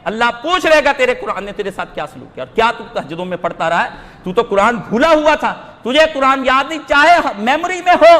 اللہ پوچھ رہے گا تیرے قرآن نے تیرے ساتھ کیا سلوک کیا اور کیا تو تہجدوں میں پڑھتا رہا ہے، تو قرآن بھولا ہوا تھا، تجھے قرآن یاد نہیں، چاہے میموری میں ہو۔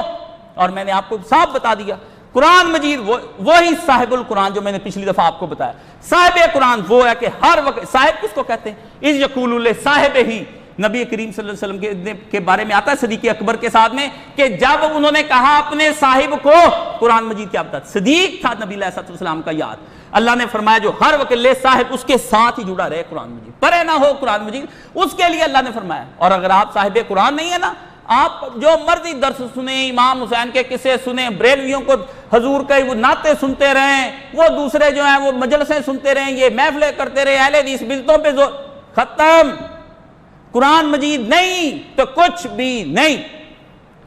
اور میں نے آپ کو صاف بتا دیا قرآن مجید وہی صاحب القرآن جو میں نے پچھلی دفعہ آپ کو بتایا، صاحب قرآن وہ ہے کہ ہر وقت، صاحب کس کو کہتے ہیں، اذ یقول لصاحبہ ہی، نبی کریم صلی اللہ علیہ وسلم کے بارے میں آتا ہے صدیق اکبر کے ساتھ میں کہ جب انہوں نے کہا اپنے صاحب کو قرآن مجید کیا بتا، صدیق تھا نبی علیہ السلام کا یاد، اللہ نے فرمایا جو ہر وقت لے صاحب اس کے ساتھ ہی جڑا رہے قرآن مجید، پرے نہ ہو قرآن مجید، اس کے لیے اللہ نے فرمایا۔ اور اگر آپ صاحب قرآن نہیں ہے نا، آپ جو مرضی درس سنیں، امام حسین کے قصے سنیں، بریلویوں کو حضور کے وہ نعتیں سنتے رہیں، وہ دوسرے جو ہیں وہ مجلسیں سنتے رہیں، یہ محفلیں کرتے رہے، اہل حدیث بدعتوں پہ زور، ختم۔ قرآن مجید نہیں تو کچھ بھی نہیں۔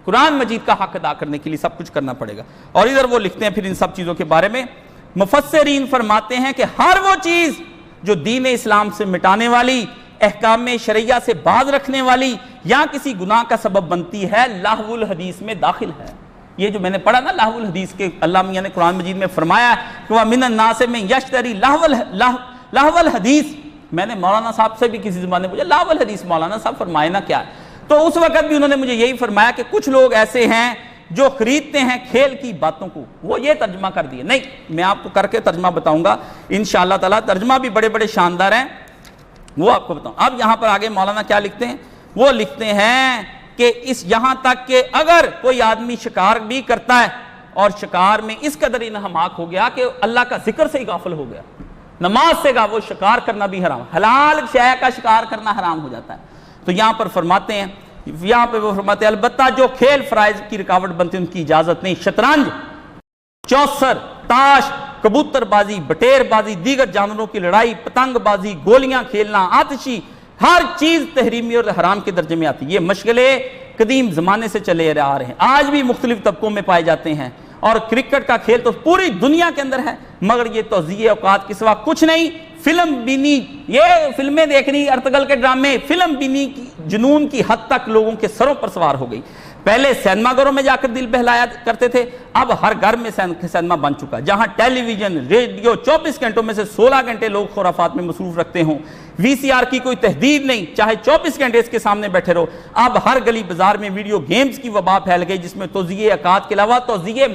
قرآن مجید کا حق ادا کرنے کے لیے سب کچھ کرنا پڑے گا۔ اور ادھر وہ لکھتے ہیں پھر ان سب چیزوں کے بارے میں، مفسرین فرماتے ہیں کہ ہر وہ چیز جو دین اسلام سے مٹانے والی، احکام شرعیہ سے باز رکھنے والی یا کسی گناہ کا سبب بنتی ہے لہو الحدیث میں داخل ہے۔ یہ جو میں نے پڑھا نا لہو الحدیث کے، اللہ میاں نے قرآن مجید میں فرمایا کہ وَمِنَ النَّاسِ مَن يَشْتَرِي لہو الحدیث، میں نے مولانا صاحب سے بھی کسی زبان میں پوچھا لہو الحدیث مولانا صاحب فرمائے نا کیا ہے، تو اس وقت بھی انہوں نے مجھے یہی فرمایا کہ کچھ لوگ ایسے ہیں جو خریدتے ہیں کھیل کی باتوں کو، وہ یہ ترجمہ کر دیے۔ نہیں، میں آپ کو کر کے ترجمہ بتاؤں گا انشاءاللہ تعالیٰ، ترجمہ بھی بڑے بڑے شاندار ہیں، وہ آپ کو بتاؤں۔ اب یہاں پر آگے مولانا کیا لکھتے ہیں، وہ لکھتے ہیں کہ اس یہاں تک کہ اگر کوئی آدمی شکار بھی کرتا ہے اور شکار میں اس قدر انہماک ہو گیا کہ اللہ کا ذکر سے ہی غافل ہو گیا، نماز سے گا، وہ شکار کرنا بھی حرام، حلال شے کا شکار کرنا حرام ہو جاتا ہے۔ تو یہاں پر فرماتے ہیں، یہاں پہ وہ فرماتے ہیں البتہ جو کھیل فرائض کی رکاوٹ بنتے ہیں ان کی اجازت نہیں، شطرنج، چوسر، تاش، کبوتر بازی، بٹیر بازی، دیگر جانوروں کی لڑائی، پتنگ بازی، گولیاں کھیلنا، آتشی، ہر چیز تحریمی اور حرام کے درجے میں آتی ہے۔ یہ مشغلے قدیم زمانے سے چلے آ رہے ہیں، آج بھی مختلف طبقوں میں پائے جاتے ہیں، اور کرکٹ کا کھیل تو پوری دنیا کے اندر ہے، مگر یہ توزیع اوقات کے سوا کچھ نہیں۔ فلم بینی، یہ فلمیں دیکھنی، ارطغرل کے ڈرامے، فلم بینی کی جنون کی حد تک لوگوں کے سروں پر سوار ہو گئی۔ پہلے سینما گھروں میں جا کر دل بہلایا کرتے تھے، اب ہر گھر میں سینما بن چکا، جہاں ٹیلی ویژن، ریڈیو 24 گھنٹوں میں سے 16 گھنٹے لوگ خرافات میں مصروف رکھتے ہوں، وی سی آر کی کوئی تحدید نہیں، چاہے 24 گھنٹے اس کے سامنے بیٹھے رہو۔ اب ہر گلی بازار میں ویڈیو گیمز کی وبا پھیل گئی، جس میں توزیع اوقات کے علاوہ توزیع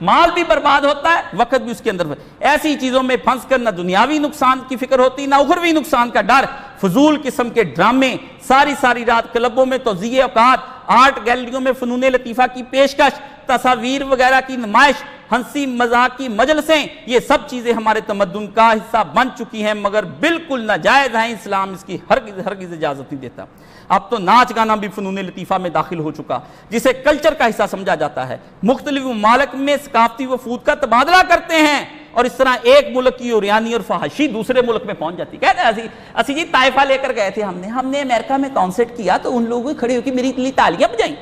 مال بھی برباد ہوتا ہے، وقت بھی اس کے اندر۔ ایسی چیزوں میں پھنس کر نہ دنیاوی نقصان کی فکر ہوتی، نہ اخروی نقصان کا ڈر، فضول قسم کے ڈرامے، ساری رات کلبوں میں توزیع اوقات، آرٹ گیلریوں میں فنون لطیفہ کی پیشکش، تصاویر وغیرہ کی نمائش، ہنسی مذاق کی مجلسیں، یہ سب چیزیں ہمارے تمدن کا حصہ بن چکی ہیں، مگر بالکل ناجائز ہیں، اسلام اس کی ہرگز اجازت نہیں دیتا۔ اب تو ناچ گانا بھی فنون لطیفہ میں داخل ہو چکا، جسے کلچر کا حصہ سمجھا جاتا ہے۔ مختلف ممالک میں ثقافتی وفود کا تبادلہ کرتے ہیں، اور اس طرح ایک ملک کی اوریانی اور فحاشی دوسرے ملک میں پہنچ جاتی۔ کہتے ہیں اسی جی طائفہ لے کر گئے تھے ہم نے امریکہ میں کانسرٹ کیا تو ان لوگوں کھڑے ہو کے میری اتنی تالیاں بجائیں،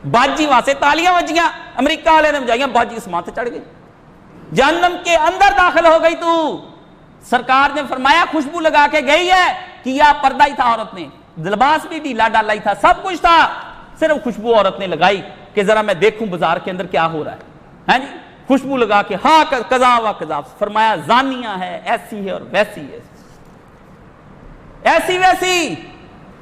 باجی وہاں سے تالیاں بجیاں، امریکہ والے نے بجائیاں، باجی اسمان سے چڑھ گئی، جہنم کے اندر داخل ہو گئی تو۔ سرکار نے فرمایا خوشبو لگا کے گئی ہے، کیا پردہ ہی تھا عورت نے، لباس بھی ڈھیلا ڈالا ہی تھا، سب کچھ تھا، صرف خوشبو عورت نے لگائی کہ ذرا میں دیکھوں بازار کے اندر کیا ہو رہا ہے، ہیں جی، خوشبو لگا کے ہاں قضا و قضا، فرمایا زانیہ ہے، ایسی ہے اور ویسی ہے، ایسی ویسی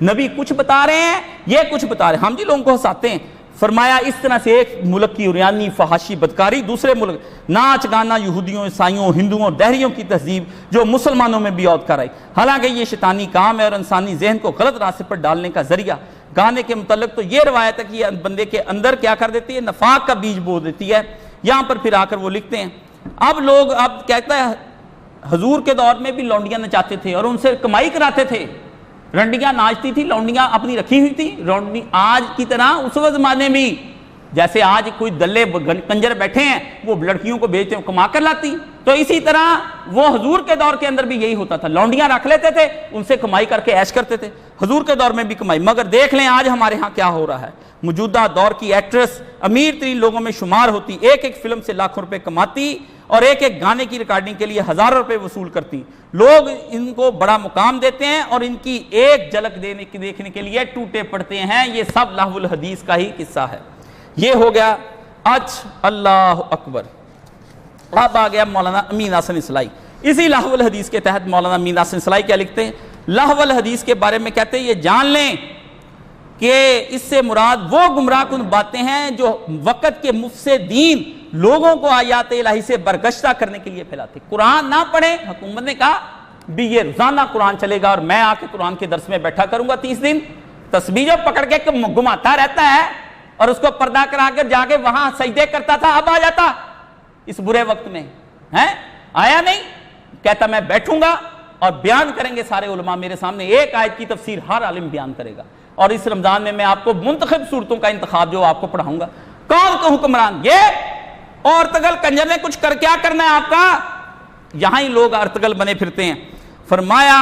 نبی کچھ بتا رہے ہیں، یہ کچھ بتا رہے ہیں، ہم جی لوگوں کو ہنساتے ہیں۔ فرمایا اس طرح سے ایک ملک کی عریانی فحاشی بدکاری دوسرے ملک، ناچ گانا یہودیوں عیسائیوں ہندوؤں اور دہریوں کی تہذیب جو مسلمانوں میں بھی عود کر آئی، حالانکہ یہ شیطانی کام ہے اور انسانی ذہن کو غلط راستے پر ڈالنے کا ذریعہ۔ گانے کے متعلق تو یہ روایت ہے کہ یہ بندے کے اندر کیا کر دیتی ہے، نفاق کا بیج بو دیتی ہے۔ یہاں پر پھر آ کر وہ لکھتے ہیں اب لوگ اب کہتا ہے حضور کے دور میں بھی لونڈیاں نچاتے تھے اور ان سے کمائی کراتے تھے، رنڈیاں ناچتی تھی، لونڈیاں اپنی رکھی ہوئی تھی، لونڈی آج کی طرح اس وقت زمانے میں جیسے آج کوئی دلے کنجر بیٹھے ہیں وہ لڑکیوں کو بیچتے ہیں کما کر لاتی، تو اسی طرح وہ حضور کے دور کے اندر بھی یہی ہوتا تھا، لونڈیاں رکھ لیتے تھے، ان سے کمائی کر کے عیش کرتے تھے، حضور کے دور میں بھی کمائی۔ مگر دیکھ لیں آج ہمارے ہاں کیا ہو رہا ہے، موجودہ دور کی ایکٹریس امیر ترین لوگوں میں شمار ہوتی، ایک ایک فلم سے لاکھوں روپے کماتی اور ایک ایک گانے کی ریکارڈنگ کے لیے ہزاروں روپے وصول کرتی، لوگ ان کو بڑا مقام دیتے ہیں اور ان کی ایک جھلک دیکھنے کے لیے ٹوٹے پڑتے ہیں۔ یہ سب لہو الحدیث کا ہی قصہ ہے۔ یہ ہو گیا اللہ اکبر۔ اب آ گیا مولانا امین حسن اصلاحی، اسی لہو الحدیث کے تحت مولانا امین حسن اصلاحی کیا لکھتے ہیں، لہو الحدیث کے بارے میں کہتے ہیں یہ جان لیں کہ اس سے مراد وہ گمراہ کن باتیں ہیں جو وقت کے مفسدین لوگوں کو آیات الہی سے برگشتہ کرنے کے لیے پھیلاتے۔ قرآن نہ پڑھیں، حکومت نے کہا بھی یہ روزانہ قرآن چلے گا اور میں آ کے قرآن کے درس میں بیٹھا کروں گا 30 دن، تسبیح جو پکڑ کے گھماتا رہتا ہے اور اس کو پردہ کرا کر جا کے وہاں سجدے کرتا تھا، اب آ جاتا اس برے وقت میں ہے، آیا نہیں، کہتا میں بیٹھوں گا اور بیان کریں گے سارے علماء میرے سامنے، ایک آیت کی تفسیر ہر عالم بیان کرے گا، اور اس رمضان میں آپ کو منتخب صورتوں کا انتخاب جو آپ کو پڑھاؤں گا۔ کون کا حکمران؟ یہ اور ارتگل کنجر نے کچھ کیا کرنا ہے آپ کا، یہاں ہی لوگ ارتگل بنے پھرتے ہیں۔ فرمایا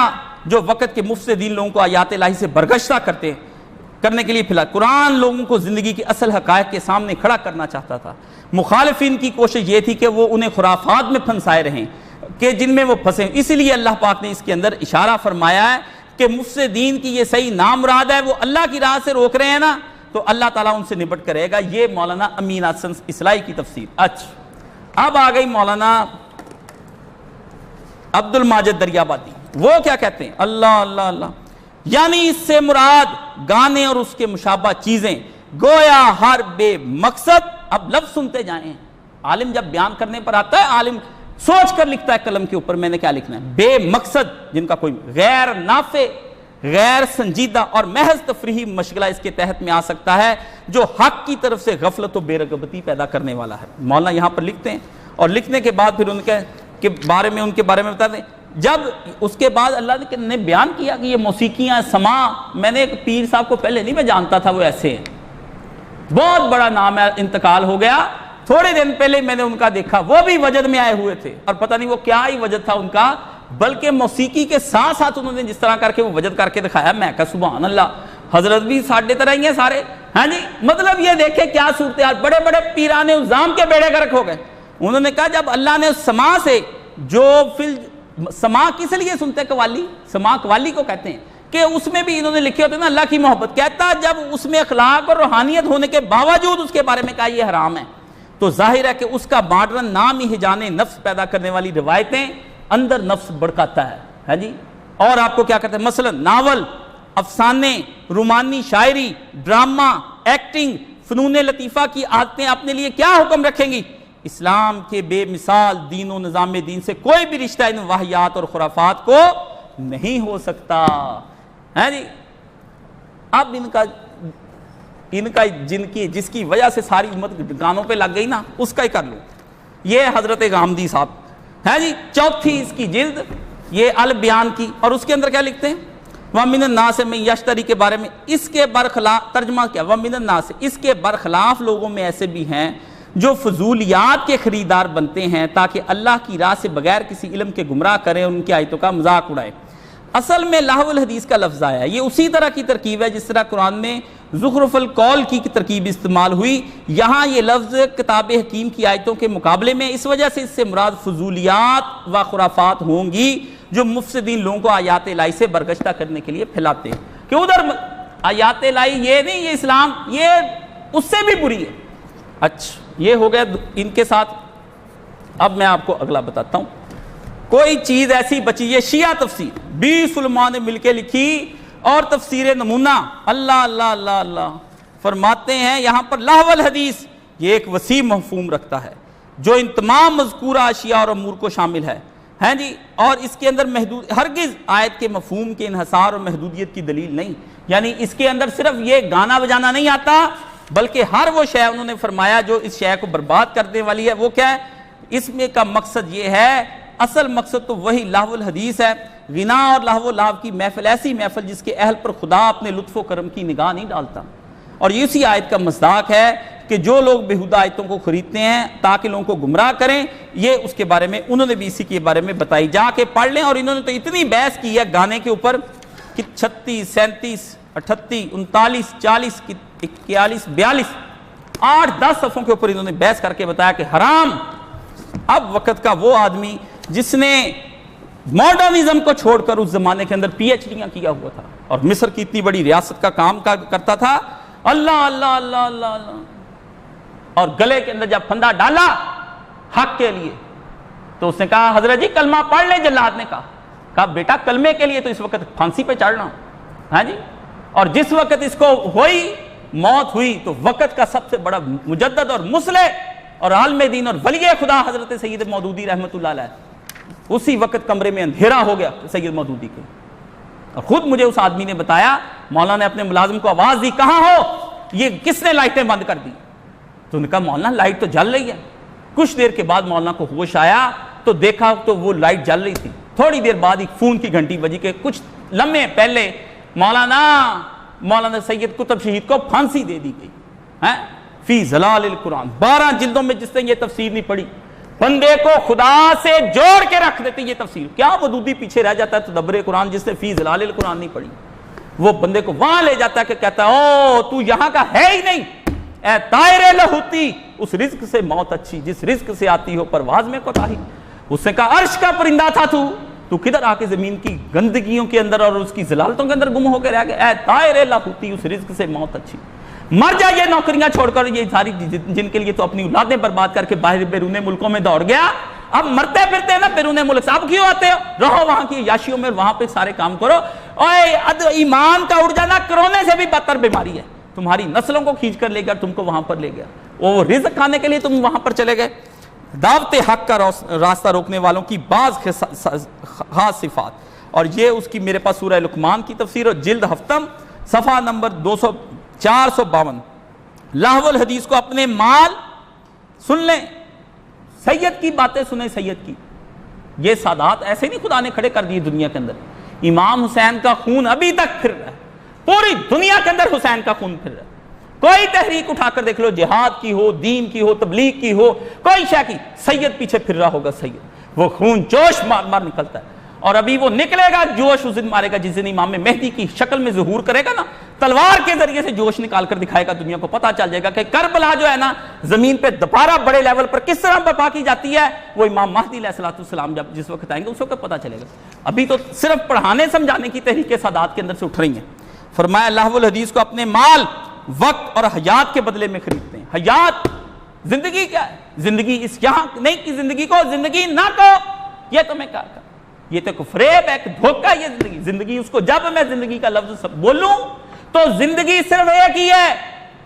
جو وقت کے مفسدین لوگوں کو آیات الہی سے برگشتہ کرنے کے لیے پھیلا، قرآن لوگوں کو زندگی کی اصل حقائق کے سامنے کھڑا کرنا چاہتا تھا۔ مخالفین کی کوشش یہ تھی کہ وہ انہیں خرافات میں پھنسائے رہیں کہ جن میں وہ پھنسے، اسی لیے اللہ پاک نے اس کے اندر اشارہ فرمایا ہے کہ مفسدین کی یہ صحیح نام مراد ہے، وہ اللہ کی راہ سے روک رہے ہیں نا تو اللہ تعالیٰ ان سے نبٹ کرے گا۔ یہ مولانا امین حسن اصلاحی کی تفسیر۔ اچھا اب آ گئی مولانا عبد الماجد دریابادی، وہ کیا کہتے ہیں، اللہ اللہ اللہ، یعنی اس سے مراد گانے اور اس کے مشابہ چیزیں، گویا ہر بے مقصد، اب لفظ سنتے جائیں، عالم جب بیان کرنے پر آتا ہے عالم سوچ کر لکھتا ہے قلم کے اوپر میں نے کیا لکھنا ہے، بے مقصد جن کا کوئی غیر نافع غیر سنجیدہ اور محض تفریحی مشغلہ اس کے تحت میں آ سکتا ہے جو حق کی طرف سے غفلت و بے رغبتی پیدا کرنے والا ہے۔ مولانا یہاں پر لکھتے ہیں اور لکھنے کے بعد پھر ان کے بارے میں بتاتے ہیں، جب اس کے بعد اللہ نے بیان کیا کہ یہ موسیقیاں سماع، میں نے ایک پیر صاحب کو پہلے نہیں میں جانتا تھا، وہ ایسے ہیں، بہت بڑا نام ہے، انتقال ہو گیا، تھوڑے دن پہلے میں نے ان کا دیکھا، وہ بھی وجد میں آئے ہوئے تھے اور پتہ نہیں وہ کیا ہی وجد تھا ان کا، بلکہ موسیقی کے ساتھ ساتھ انہوں نے جس طرح کر کے وہ وجد کر کے دکھایا، میں کہا سبحان اللہ، حضرت بھی ساڑھے طرح ہی ہیں سارے، ہاں جی، مطلب یہ دیکھیں کیا صورتحال، بڑے بڑے پیران عظام کے بیڑے گرک ہو گئے۔ انہوں نے کہا جب اللہ نے سماع سے جو سماع کس لیے سنتے قوالی، سماع قوالی کو کہتے ہیں کہ اس میں بھی انہوں نے لکھے ہوتے ہیں نا اللہ کی محبت، کہتا جب اس میں اخلاق اور روحانیت ہونے کے باوجود اس کے بارے میں کہا یہ حرام ہے تو ظاہر ہے کہ اس کا ماڈرن نام ہی ہجانے نفس پیدا کرنے والی روایتیں اندر نفس بڑکاتا ہے جی۔ اور آپ کو کیا کہتے ہیں، مثلا ناول، افسانے، رومانی شاعری، ڈرامہ، ایکٹنگ، فنون لطیفہ کی عادتیں اپنے لیے کیا حکم رکھیں گی؟ اسلام کے بے مثال دین و نظام دین سے کوئی بھی رشتہ ان واہیات اور خرافات کو نہیں ہو سکتا ہے جی۔ اب ان کا جس کی وجہ سے ساری امت گانوں پہ لگ گئی نا، اس کا ہی کر لوں۔ یہ حضرت غامدی صاحب ہے جی، چوتھی اس کی جلد، یہ البیان کی، اور اس کے اندر کیا لکھتے ہیں، وَمِنَ النَّاسِ مَن یشتری کے بارے میں، اس کے برخلاف ترجمہ کیا، وَمِنَ النَّاسِ، اس کے برخلاف لوگوں میں ایسے بھی ہیں جو فضولیات کے خریدار بنتے ہیں تاکہ اللہ کی راہ سے بغیر کسی علم کے گمراہ کریں، ان کی آیتوں کا مذاق اڑائیں۔ اصل میں لہو الحدیث کا لفظ آیا ہے، یہ اسی طرح کی ترکیب ہے جس طرح قرآن میں زخرف القول کی ترکیب استعمال ہوئی، یہاں یہ لفظ کتاب حکیم کی آیتوں کے مقابلے میں اس وجہ سے اس سے مراد فضولیات و خرافات ہوں گی جو مفسدین لوگوں کو آیات الہی سے برگشتہ کرنے کے لیے پھیلاتے ہیں، کہ ادھر آیات الہی یہ نہیں، یہ اسلام یہ اس سے بھی بری ہے۔ اچھا یہ ہو گیا ان کے ساتھ۔ اب میں آپ کو اگلا بتاتا ہوں، کوئی چیز ایسی بچی. یہ شیعہ تفسیر 20 علماء نے مل کے لکھی اور تفسیر نمونہ. اللہ اللہ اللہ اللہ فرماتے ہیں یہاں پر لہو الحدیث یہ ایک وسیع مفہوم رکھتا ہے جو ان تمام مذکورہ اشیاء اور امور کو شامل ہے ہیں جی. اور اس کے اندر محدود ہرگز آیت کے مفہوم کے انحصار اور محدودیت کی دلیل نہیں. یعنی اس کے اندر صرف یہ گانا بجانا نہیں آتا بلکہ ہر وہ شے انہوں نے فرمایا جو اس شے کو برباد کرنے والی ہے. وہ کیا ہے؟ اس میں کا مقصد یہ ہے, اصل مقصد تو وہی لہو الحدیث ہے. غنا اور لہو و لعب کی محفل ایسی محفل جس کے اہل پر خدا اپنے لطف و کرم کی نگاہ نہیں ڈالتا. اور یہ اسی آیت کا مصداق ہے کہ جو لوگ بیہودہ آیتوں کو خریدتے ہیں تاکہ لوگوں کو گمراہ کریں, یہ اس کے بارے میں انہوں نے بھی اسی کے بارے میں بتائی. جا کے پڑھ لیں. اور انہوں نے تو اتنی بحث کی ہے گانے کے اوپر کہ 36 37 38 39 40 41 42 8-10 صفحوں کے اوپر انہوں نے بحث کر کے بتایا کہ حرام. اب وقت کا وہ آدمی جس نے ماڈرنزم کو چھوڑ کر اس زمانے کے اندر پی ایچ ڈیاں کیا ہوا تھا اور مصر کی اتنی بڑی ریاست کا کام کرتا تھا, اللہ اللہ اللہ اللہ اللہ, اور گلے کے اندر جب پھندا ڈالا حق کے لیے تو اس نے کہا حضرت جی کلمہ پڑھ لیں. جلاد نے کہا بیٹا کلمے کے لیے تو اس وقت پھانسی پہ چڑھنا. ہاں جی. اور جس وقت اس کو ہوئی موت ہوئی تو وقت کا سب سے بڑا مجدد اور مصلح اور عالم دین اور ولی خدا حضرت سید مودودی رحمۃ اللہ علیہ, اسی وقت کمرے میں اندھیرا ہو گیا سید مودودی کے. اور خود مجھے اس آدمی نے بتایا, مولانا نے اپنے ملازم کو آواز دی, کہاں ہو, یہ کس نے لائٹیں بند کر دی؟ تو نے کہا مولانا لائٹ تو جل رہی ہے. کچھ دیر کے بعد مولانا کو ہوش آیا تو دیکھا تو وہ لائٹ جل رہی تھی. تھوڑی دیر بعد ایک فون کی گھنٹی بجی کہ کچھ لمحے پہلے مولانا سید قطب شہید کو پھانسی دے دی گئی فی ظلال القرآن. 12 جلدوں میں جس نے یہ تفسیر نہیں پڑھی, بندے کو خدا سے جوڑ کے رکھ دیتے یہ تفسیر. کیا مودودی پیچھے رہ جاتا ہے تدبر قرآن جس نے فی ظلال القرآن نہیں پڑھی, وہ بندے کو وہاں لے جاتا ہے کہ کہتا ہے او تو یہاں کا ہے ہی نہیں, اے طائر لہوتی اس رزق سے موت اچھی جس رزق سے آتی ہو پرواز میں کوتاہی. اس نے کہا عرش کا پرندہ تھا تو کدھر آ کے زمین کی گندگیوں کے اندر اور اس کی ضلالتوں کے اندر گم ہو کے رہ گیا. اے طائر لہوتی اس رزق سے موت اچھی, مر جا یہ نوکریاں چھوڑ کر, یہ ساری جن کے لیے تو اپنی اولادیں برباد کر کے باہر بیرون ملکوں میں دوڑ گیا. اب مرتے پھرتے نا بیرون ملک سے, اب کیوں آتے ہو؟ رہو وہاں کی یاشیوں میں, وہاں پہ سارے کام کرو. اوے ایمان کا اڑ جانا کرونے سے بھی بدتر بیماری ہے. تمہاری نسلوں کو کھینچ کر لے گیا, تم کو وہاں پر لے گیا. وہ رزق کھانے کے لیے تم وہاں پر چلے گئے. دعوت حق کا راستہ روکنے والوں کی بعض خاص صفات, اور یہ اس کی میرے پاس سورہ لقمان کی تفسیر اور جلد ہفتم صفحہ نمبر 452. لہو الحدیث کو اپنے مال سن لیں, سید کی باتیں سنیں. سید کی یہ سادات ایسے نہیں خدا نے کھڑے کر دیے دنیا کے اندر. امام حسین کا خون ابھی تک پھر رہا ہے, پوری دنیا کے اندر حسین کا خون پھر رہا ہے. کوئی تحریک اٹھا کر دیکھ لو, جہاد کی ہو, دین کی ہو, تبلیغ کی ہو, کوئی شے کی, سید پیچھے پھر رہا ہوگا. سید وہ خون جوش مار مار نکلتا ہے. اور ابھی وہ نکلے گا جوش اس دن مارے گا جس دن امام مہدی کی شکل میں ظہور کرے گا نا, تلوار کے ذریعے سے جوش نکال کر دکھائے گا. دنیا کو پتا چل جائے گا کہ کربلا جو ہے نا زمین پہ دوبارہ بڑے لیول پر کس طرح برپا کی جاتی ہے. وہ امام مہدی علیہ السلام جب جس وقت آئیں گے اس وقت پتا چلے گا. ابھی تو صرف پڑھانے سمجھانے کی تحریکیں سادات کے اندر سے اٹھ رہی ہیں. فرمایا لہو الحدیث کو اپنے مال, وقت اور حیات کے بدلے میں خریدتے ہیں. حیات زندگی کیا ہے؟ زندگی اس یہاں نہیں کی زندگی کو زندگی نہ کو, یہ تو میں کہا, یہ تو فریب ہے, دھوکہ. یہ زندگی اس کو جب میں زندگی کا لفظ بولوں تو زندگی صرف ایک ہی ہے,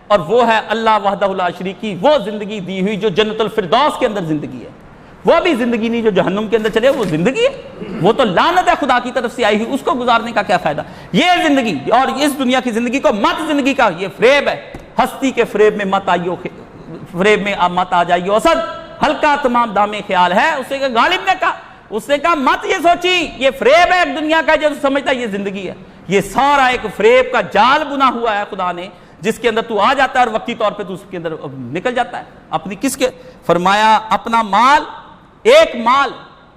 اور وہ ہے اللہ وحدہ لا شریک کی وہ زندگی دی ہوئی جو جنت الفردوس کے اندر زندگی ہے. وہ بھی زندگی نہیں جو جہنم کے اندر چلے, وہ زندگی ہے, وہ تو لعنت ہے خدا کی طرف سے آئی ہوئی, اس کو گزارنے کا کیا فائدہ. یہ زندگی اور اس دنیا کی زندگی کو مت زندگی کا یہ فریب ہے. ہستی کے فریب میں مت آئیو, فریب میں مت آ جائیو اسد, ہلکا تمام دام خیال ہے. اسے غالب نے کہا, اس نے کہا مت یہ سوچی یہ فریب ہے دنیا کا جو سمجھتا یہ زندگی ہے. یہ سارا ایک فریب کا جال بنا ہوا ہے خدا نے, جس کے اندر تو آ جاتا ہے اور وقتی طور پہ تو اس کے اندر نکل جاتا ہے. اپنی کس کے فرمایا اپنا مال, ایک مال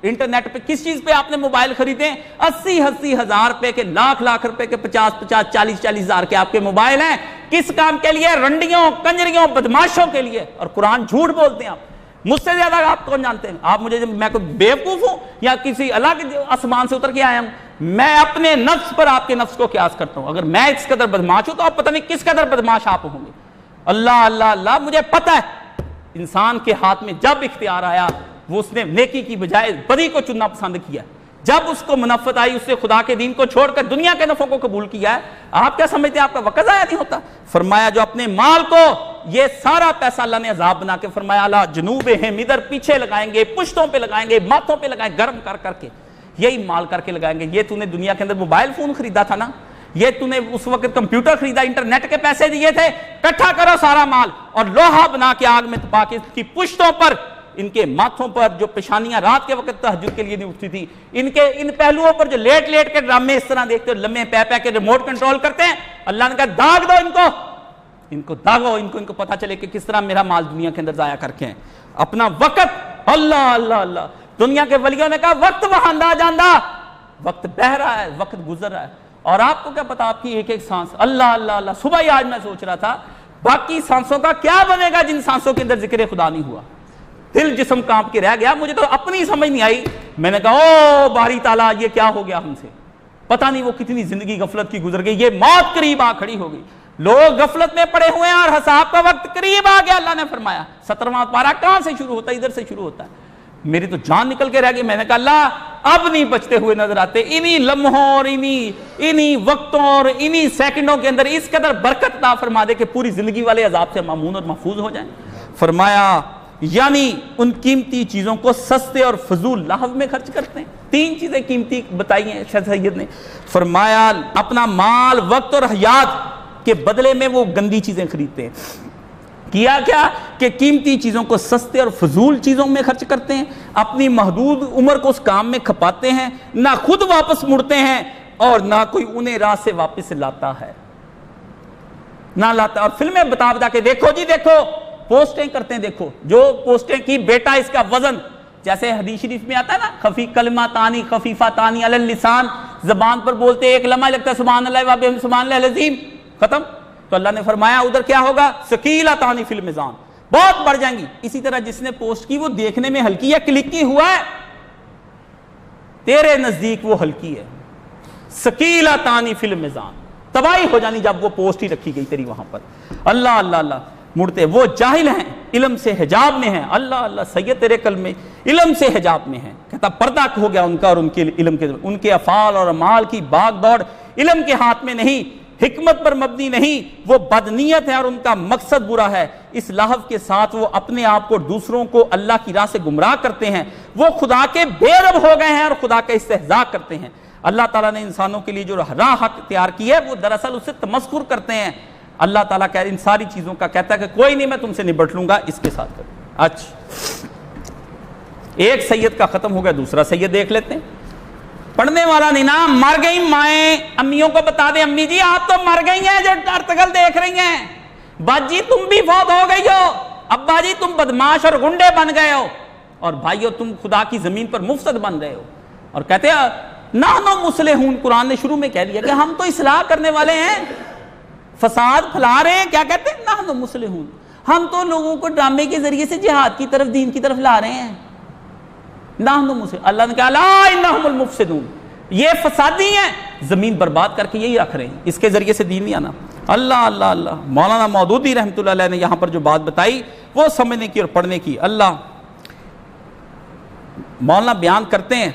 انٹرنیٹ پہ کس چیز پہ آپ نے موبائل خریدے 80 ہزار روپے کے, لاکھ روپے کے, 50 40 ہزار کے آپ کے موبائل ہیں. کس کام کے لیے؟ رنڈیوں, کنجریوں, بدماشوں کے لیے. اور قرآن جھوٹ بولتے ہیں. آپ مجھ سے زیادہ آپ کون جانتے ہیں؟ آپ مجھے, میں کوئی بیوقوف ہوں یا کسی الگ آسمان سے اتر کے آیا ہوں؟ میں اپنے نفس پر آپ کے نفس کو قیاس کرتا ہوں. اگر میں اس قدر بدماش ہوں تو آپ پتہ نہیں کس قدر بدماش آپ ہوں گے. اللہ اللہ اللہ, مجھے پتہ ہے انسان کے ہاتھ میں جب اختیار آیا وہ اس نے نیکی کی بجائے بدی کو چننا پسند کیا. جب اس کو منفعت آئی اس نے خدا کے دین کو چھوڑ کر دنیا کے نفعوں کو قبول کیا ہے. آپ کیا سمجھتے ہیں آپ کا وقت ضائع نہیں ہوتا؟ فرمایا جو اپنے مال کو, یہ سارا پیسہ اللہ نے عذاب بنا کے فرمایا اللہ جنوبہم, ادھر پیچھے لگائیں گے, پشتوں پہ لگائیں گے, ماتھوں پہ لگائیں, گرم کر کر کے یہی مال کر کے لگائیں گے. یہ تو نے دنیا کے اندر موبائل فون خریدا تھا نا, یہ تو نے اس وقت کمپیوٹر خریدا, انٹرنیٹ کے پیسے دیے تھے, اکٹھا کرو سارا مال اور لوہا بنا کے آگ میں تپا کے اس کی پشتوں پر, ان کے ماتھوں پر جو پیشانیاں رات کے وقت تہجد کے لیے نہیں اٹھتی تھی, ان پہلوؤں پر جو لیٹ لیٹ کے ڈرامے اس طرح دیکھتے ہو, لمحے پہ پہ کے ریموٹ کنٹرول کرتے ہیں. اللہ نے کہا داغ دو ان کو داغو, ان کو پتا چلے کہ کس طرح میرا مال دنیا کے اندر ضائع کر کے ہیں. اپنا وقت اللہ اللہ اللہ, دنیا کے ولیوں نے کہا وقت وہاں نہ جاندہ, وقت بہ رہا ہے, وقت گزر رہا ہے, اور آپ کو کیا پتا آپ کی ایک ایک سانس. اللہ اللہ اللہ. صبح ہی آج میں سوچ رہا تھا باقی سانسوں کا کیا بنے گا جن سانسوں کے اندر ذکر خدا نہیں ہوا. دل جسم کانپ کے رہ گیا, مجھے تو اپنی سمجھ نہیں آئی. میں نے کہا او باری تعالیٰ یہ کیا ہو گیا ہم سے, پتہ نہیں وہ کتنی زندگی غفلت کی گزر گئی. یہ موت قریب آ کھڑی ہو گئی, لوگ غفلت میں پڑے ہوئے ہیں اور حساب کا وقت قریب آ گیا. اللہ نے فرمایا 17واں پارہ کہاں سے شروع ہوتا ہے, ادھر سے شروع ہوتا ہے. میری تو جان نکل کے رہ گئی. میں نے کہا اللہ اب نہیں بچتے ہوئے نظر آتے, انہی لمحوں اور انہی وقتوں اور انہی سیکنڈوں کے اندر اس قدر برکت عطا فرما دے کہ پوری زندگی والے عذاب سے مامون اور محفوظ ہو جائیں. فرمایا یعنی ان قیمتی چیزوں کو سستے اور فضول لہو میں خرچ کرتے ہیں. 3 چیزیں قیمتی بتائی ہیں شیخ سید نے. فرمایا اپنا مال, وقت اور حیات کے بدلے میں وہ گندی چیزیں خریدتے ہیں. کیا کہ قیمتی چیزوں کو سستے اور فضول چیزوں میں خرچ کرتے ہیں, اپنی محدود عمر کو اس کام میں کھپاتے ہیں, نہ خود واپس مڑتے ہیں اور نہ کوئی انہیں راہ سے واپس لاتا ہے, نہ لاتا. اور فلمیں بتا کے دیکھو جی, دیکھو پوسٹیں کرتے ہیں, دیکھو جو پوسٹیں کی بیٹا اس کا وزن, جیسے حدیث شریف میں آتا ہے نا خفی کلمہ تانی خفیفہ تانی علی اللسان, زبان پر بولتے ایک لمحہ لگتا ہے سبحان اللہ و بحمدہ سبحان اللہ العظیم, ختم. تو اللہ نے فرمایا ادھر کیا ہوگا, ثقیلتان فی المیزان, بہت بڑھ جائیں گی. اسی طرح جس نے پوسٹ کی وہ دیکھنے میں ہلکی ہے, کلکی ہوا ہے, تیرے نزدیک وہ ہلکی ہے. ثقیلتان فی المیزان, تباہی ہو جانی جب وہ پوسٹ ہی رکھی گئی تیری وہاں پر. اللہ اللہ اللہ. مڑتے وہ جاہل ہیں, علم سے حجاب میں ہیں. اللہ اللہ سید تیرے قلب میں علم سے حجاب میں ہیں. کہتا پردہ ہو گیا ان کا اور ان کے علم کے, ان کے افعال اور اعمال کی باغ دوڑ علم کے ہاتھ میں نہیں, حکمت پر مبنی نہیں, وہ بدنیت ہے اور ان کا مقصد برا ہے. اس لہو کے ساتھ وہ اپنے آپ کو دوسروں کو اللہ کی راہ سے گمراہ کرتے ہیں. وہ خدا کے بے رب ہو گئے ہیں اور خدا کا استہزاء کرتے ہیں. اللہ تعالیٰ نے انسانوں کے لیے جو راہ حق تیار کی ہے وہ دراصل اس سے تمسخر کرتے ہیں. اللہ تعالیٰ کہہ ان ساری چیزوں کا کہتا ہے کہ کوئی نہیں, میں تم سے نبٹ لوں گا, اس کے ساتھ کروں. اچھا ایک سید کا ختم ہو گیا, دوسرا سید دیکھ لیتے ہیں. پڑھنے والا نہیں نا, مر گئی مائیں. امیوں کو بتا دیں امی جی آپ تو مر گئی ہیں جو ارتگل دیکھ رہی ہیں. باجی تم بھی فوت ہو گئی ہو. ابا جی تم بدماش اور گنڈے بن گئے ہو. اور بھائیو تم خدا کی زمین پر مفسد بن رہے ہو. اور کہتے ہیں نحن مصلحون, قرآن نے شروع میں کہہ دیا کہ ہم تو اصلاح کرنے والے ہیں, فساد پھیلا رہے ہیں. کیا کہتے ہیں نحن مصلحون, ہم تو لوگوں کو ڈرامے کے ذریعے سے جہاد کی طرف, دین کی طرف لا رہے ہیں. نحن مصلحون, اللہ نے کہا لا انہم المفسدون, یہ فسادی ہیں, زمین برباد کر کے یہی رکھ رہے ہیں, اس کے ذریعے سے دین نہیں آنا. اللہ اللہ اللہ. مولانا مودودی رحمۃ اللہ علیہ نے یہاں پر جو بات بتائی وہ سمجھنے کی اور پڑھنے کی. اللہ مولانا بیان کرتے ہیں,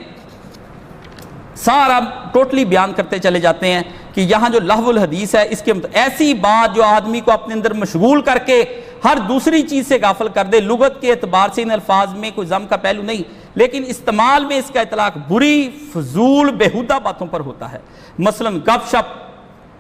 سارا ٹوٹلی بیان کرتے چلے جاتے ہیں کہ یہاں جو لہو الحدیث ہے اس کے ایسی بات جو آدمی کو اپنے اندر مشغول کر کے ہر دوسری چیز سے غافل کر دے. لغت کے اعتبار سے ان الفاظ میں کوئی ذم کا پہلو نہیں, لیکن استعمال میں اس کا اطلاق بری فضول بیہودہ باتوں پر ہوتا ہے. مثلا گپ شپ,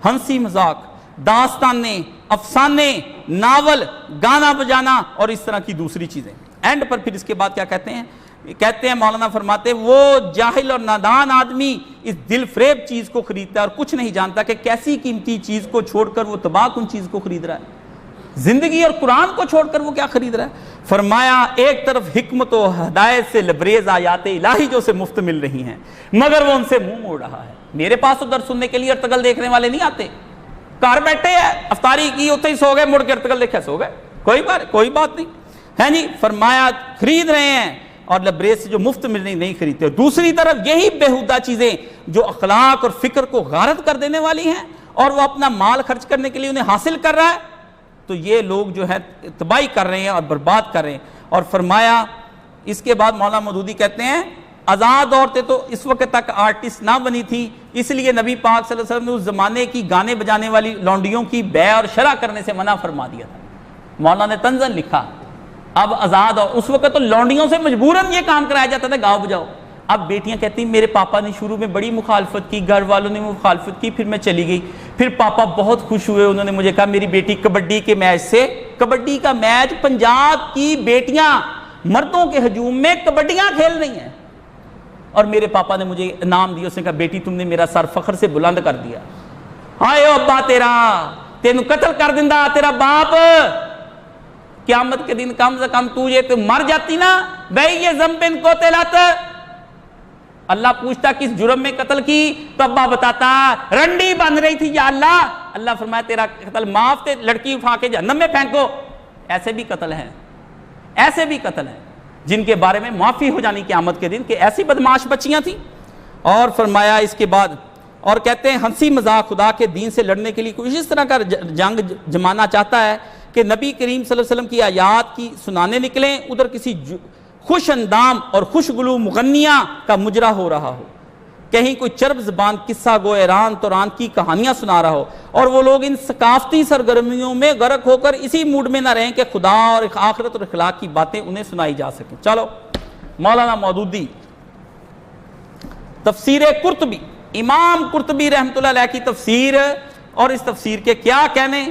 ہنسی مذاق, داستانیں, افسانے, ناول, گانا بجانا اور اس طرح کی دوسری چیزیں. اینڈ پر پھر اس کے بعد کیا کہتے ہیں مولانا فرماتے وہ جاہل اور نادان آدمی اس دل فریب چیز کو خریدتا ہے اور کچھ نہیں جانتا کہ کیسی قیمتی چیز کو چھوڑ کر وہ تباہ کن چیز کو خرید رہا ہے. زندگی اور قرآن کو چھوڑ کر وہ کیا خرید رہا ہے. فرمایا ایک طرف حکمت و ہدایت سے لبریز آیات الہی جو سے مفت مل رہی ہیں مگر وہ ان سے منہ موڑ رہا ہے. میرے پاس تو درس سننے کے لیے ارتگل دیکھنے والے نہیں آتے, گھر بیٹھے ہیں, افطاری کی اتنے ہی سو گئے, مڑ کے ارتگل دیکھے سو گئے, کوئی بات نہیں ہے جی. فرمایا خرید رہے ہیں اور لبریز سے جو مفت مل رہی نہیں خریدتے. اور دوسری طرف یہی بیہودہ چیزیں جو اخلاق اور فکر کو غارت کر دینے والی ہیں اور وہ اپنا مال خرچ کرنے کے لیے انہیں حاصل کر رہا ہے, تو یہ لوگ جو ہے تباہی کر رہے ہیں اور برباد کر رہے ہیں. اور فرمایا اس کے بعد مولانا مودودی کہتے ہیں آزاد عورتیں تو اس وقت تک آرٹسٹ نہ بنی تھی، اس لیے نبی پاک صلی اللہ علیہ وسلم نے اس زمانے کی گانے بجانے والی لونڈیوں کی بیع اور شرع کرنے سے منع فرما دیا تھا۔ مولانا نے طنزاً لکھا اب آزاد، اور اس وقت تو لونڈیوں سے مجبوراً یہ کام کرایا جاتا تھا گاؤ بجاؤ۔ اب بیٹیاں کہتی ہیں میرے پاپا نے شروع میں بڑی مخالفت کی، گھر والوں نے مخالفت کی، پھر میں چلی گئی، پھر پاپا بہت خوش ہوئے، انہوں نے مجھے کہا میری بیٹی کبڈی کے میچ سے، کبڈی کا میچ، پنجاب کی بیٹیاں مردوں کے ہجوم میں کبڈیاں کھیل رہی ہیں، اور میرے پاپا نے مجھے انعام دیا، اس نے کہا بیٹی تم نے میرا سر فخر سے بلند کر دیا، ہائے ابا تیرا تینوں قتل کر دیندا تیرا باپ، قیامت کے دن کم سے کم تو مر جاتی نا بھائی یہ ذنب قتلت، اللہ پوچھتا کس جرم میں قتل کی، تو ابا بتاتا رنڈی بن رہی تھی یا اللہ، اللہ فرمایا تیرا قتل معاف، تے لڑکی اٹھا کے جہنم میں پھینکو۔ ایسے بھی قتل ہیں، ایسے بھی قتل ہیں جن کے بارے میں معافی ہو جانی قیامت کے دن کہ ایسی بدمعاش بچیاں تھیں۔ اور فرمایا اس کے بعد، اور کہتے ہیں ہنسی مذاق خدا کے دین سے لڑنے کے لیے کوئی اس طرح کا جنگ جمانا چاہتا ہے کہ نبی کریم صلی اللہ علیہ وسلم کی آیات کی سنانے نکلیں، ادھر کسی خوش اندام اور خوش گلو مغنیہ کا مجرا ہو رہا ہو، کہیں کوئی چرب زبان قصہ گو ایران توران کی کہانیاں سنا رہا ہو، اور وہ لوگ ان ثقافتی سرگرمیوں میں غرق ہو کر اسی موڈ میں نہ رہیں کہ خدا اور آخرت اور اخلاق کی باتیں انہیں سنائی جا سکیں۔ چلو مولانا مودودی تفسیر قرطبی، امام قرطبی رحمۃ اللہ علیہ کی تفسیر، اور اس تفسیر کے کیا کہنے،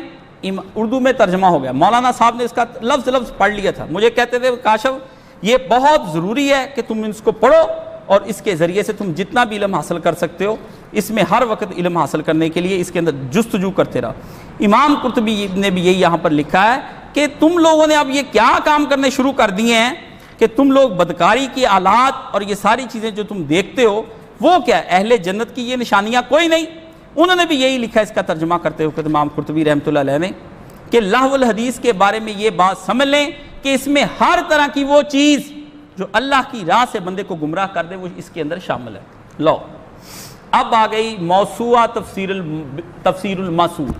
اردو میں ترجمہ ہو گیا، مولانا صاحب نے اس کا لفظ لفظ پڑھ لیا تھا، مجھے کہتے تھے کاشف یہ بہت ضروری ہے کہ تم اس کو پڑھو، اور اس کے ذریعے سے تم جتنا بھی علم حاصل کر سکتے ہو، اس میں ہر وقت علم حاصل کرنے کے لیے اس کے اندر جستجو کرتے رہو۔ امام قرطبی نے بھی یہی یہاں پر لکھا ہے کہ تم لوگوں نے اب یہ کیا کام کرنے شروع کر دیے ہیں کہ تم لوگ بدکاری کی آلات اور یہ ساری چیزیں جو تم دیکھتے ہو وہ کیا ہے، اہل جنت کی یہ نشانیاں کوئی نہیں۔ انہوں نے بھی یہی لکھا اس کا ترجمہ کرتے ہوئے امام قرطبی رحمۃ اللہ علیہ نے کہ لہو الحدیث کے بارے میں یہ بات سمجھ لیں کہ اس میں ہر طرح کی وہ چیز جو اللہ کی راہ سے بندے کو گمراہ کر دے وہ اس کے اندر شامل ہے۔ لو اب آ گئی موسوعہ تفسیر الماسور،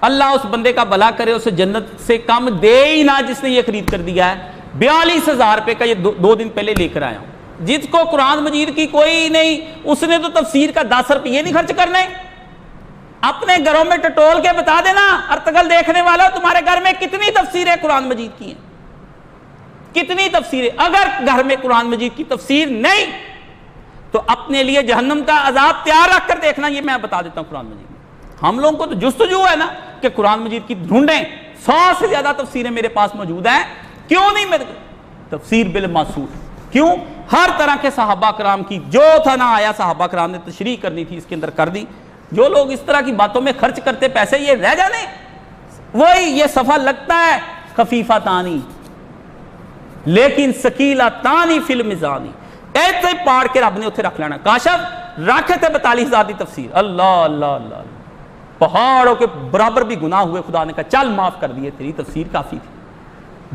اللہ اس بندے کا بھلا کرے، اسے جنت سے کم دے ہی نہ جس نے یہ خرید کر دیا ہے، 42,000 روپے کا یہ 2 دن پہلے لے کر آیا ہوں۔ جس کو قرآن مجید کی کوئی نہیں، اس نے تو تفسیر کا 10 روپیے نہیں خرچ کرنے، اپنے گھروں میں ٹٹول کے بتا دینا ارتگل دیکھنے والا تمہارے گھر میں کتنی تفسیریں قرآن مجید کی ہیں، کتنی تفسیریں۔ اگر گھر میں قرآن مجید کی تفسیر نہیں تو اپنے لیے جہنم کا عذاب تیار رکھ کر دیکھنا، یہ میں بتا دیتا ہوں قرآن مجید میں۔ ہم لوگوں کو تو جستجو ہے نا کہ قرآن مجید کی ڈھونڈیں، 100 سے زیادہ تفسیریں میرے پاس موجود ہیں، کیوں نہیں میرے تفسیر بالماسور، کیوں؟ ہر طرح کے صحابہ کرام کی جو تھا نہ آیا صحابہ کرام نے تشریح کرنی تھی اس کے اندر کر دی۔ جو لوگ اس طرح کی باتوں میں خرچ کرتے پیسے یہ رہ جانے، وہی یہ صفحہ لگتا ہے خفیفہ تانی لیکن سکیلا تانی فی المیزانی، ایسے پاڑ کے رب نے اتنے رکھ لینا۔ کاشف رکھے تھے 42,000 کی تفسیر، اللہ اللہ اللہ، پہاڑوں کے برابر بھی گناہ ہوئے، خدا نے کہا چل معاف کر دیے، تیری تفسیر کافی تھی۔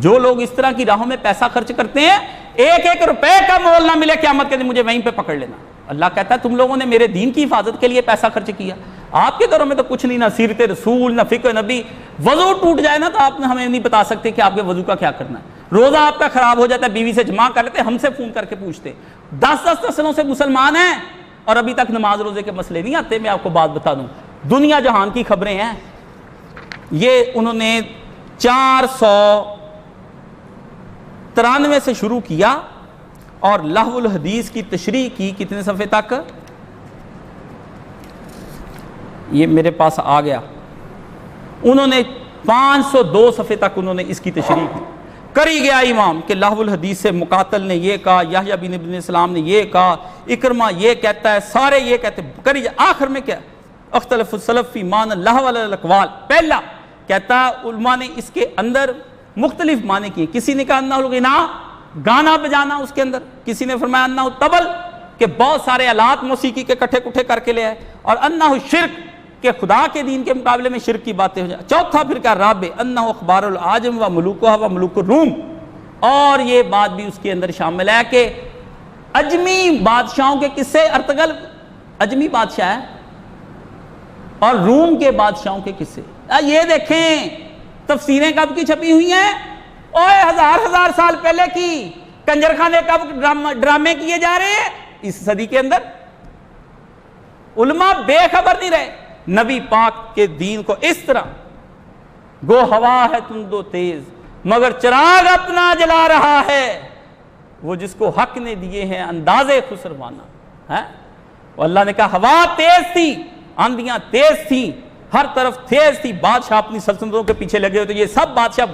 جو لوگ اس طرح کی راہوں میں پیسہ خرچ کرتے ہیں، 1 روپے کا مول نہ ملے قیامت کے دن مجھے وہیں پہ پکڑ لینا۔ اللہ کہتا ہے تم لوگوں نے میرے دین کی حفاظت کے لیے پیسہ خرچ کیا، آپ کے گھروں میں تو کچھ نہیں، نہ سیرت رسول نہ فقہ نبی، وضو ٹوٹ جائے نا تو آپ ہمیں نہیں بتا سکتے کہ آپ کے وضو کا کیا کرنا ہے، روزہ آپ کا خراب ہو جاتا ہے بیوی سے جمع کر لیتے، ہم سے فون کر کے پوچھتے، 10 سالوں سے مسلمان ہیں اور ابھی تک نماز روزے کے مسئلے نہیں آتے۔ میں آپ کو بات بتا دوں، دنیا جہان کی خبریں ہیں، یہ انہوں نے 493 سے شروع کیا اور لہو الحدیث کی تشریح کی کتنے صفحے تک، یہ میرے پاس آ گیا، انہوں نے 502 صفحے تک انہوں نے اس کی تشریح کی، کری گیا امام کہ لہو الحدیث سے مقاتل نے یہ کہا، یحییٰ بن ابن اسلام نے یہ کہا، اکرمہ یہ کہتا ہے، سارے یہ کہتے ہیں، کری جا۔ آخر میں کیا، اختلف السلف فی معنی لہو الاقوال، پہلا کہتا ہے علماء نے اس کے اندر مختلف معنی کیے، کسی نے کہا انہ الغنا، گانا بجانا اس کے اندر، کسی نے فرمایا انہ الطبل کہ بہت سارے آلات موسیقی کے کٹھے کٹھے کر کے لے آئے، اور انہ الشرک کہ خدا کے دین کے مقابلے میں شرک کی باتیں ہو جائیں۔ چوتھا پھر کہا رابع انہ اخبار العاجم و ملوکہ و ملوک الروم، اور یہ بات بھی اس کے اندر شامل ہے کہ اجمی بادشاہوں کے قصے، ارطغرل اجمی بادشاہ ہے اور روم کے بادشاہوں کے قصے، یہ دیکھیں تفسیریں کب کی چھپی ہوئی ہیں، اوے 1000 سال پہلے کی، کنجر خانے کب ڈرامے کیے جا رہے ہیں اس صدی کے اندر. علماء بے خبر نہیں رہے نبی پاک کے دین کو اس طرح. گو ہوا ہے تند و تیز مگر چراغ اپنا جلا رہا ہے، وہ جس کو حق نے دیے ہیں اندازے خسروانہ ہے. اللہ نے کہا ہوا تیز تھی، آندیاں تیز تھیں، ہر طرف تیز تھی، بادشاہ اپنی سلطنتوں کے پیچھے لگے ہوتے. یہ سب بادشاہ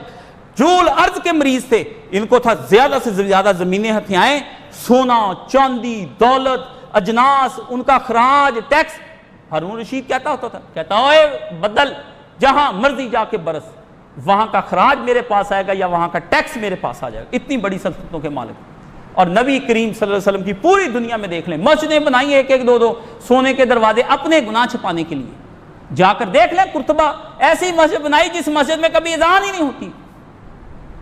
جول ارض کے مریض تھے، ان کو تھا زیادہ سے زیادہ زمینیں ہتھیائیں، سونا چاندی دولت اجناس، ان کا خراج ٹیکس. ہارون رشید کہتا ہوتا تھا، کہتا اوے بدل جہاں مرضی جا کے برس، وہاں کا خراج میرے پاس آئے گا یا وہاں کا ٹیکس میرے پاس آ جائے گا. اتنی بڑی سلطنتوں کے مالک. اور نبی کریم صلی اللہ علیہ وسلم کی پوری دنیا میں دیکھ لیں، مسجدیں بنائی ایک ایک دو دو، سونے کے دروازے اپنے گناہ چھپانے کے لیے. جا کر دیکھ لیں قرطبہ، ایسی مسجد بنائی جس مسجد میں کبھی اذان ہی نہیں ہوتی.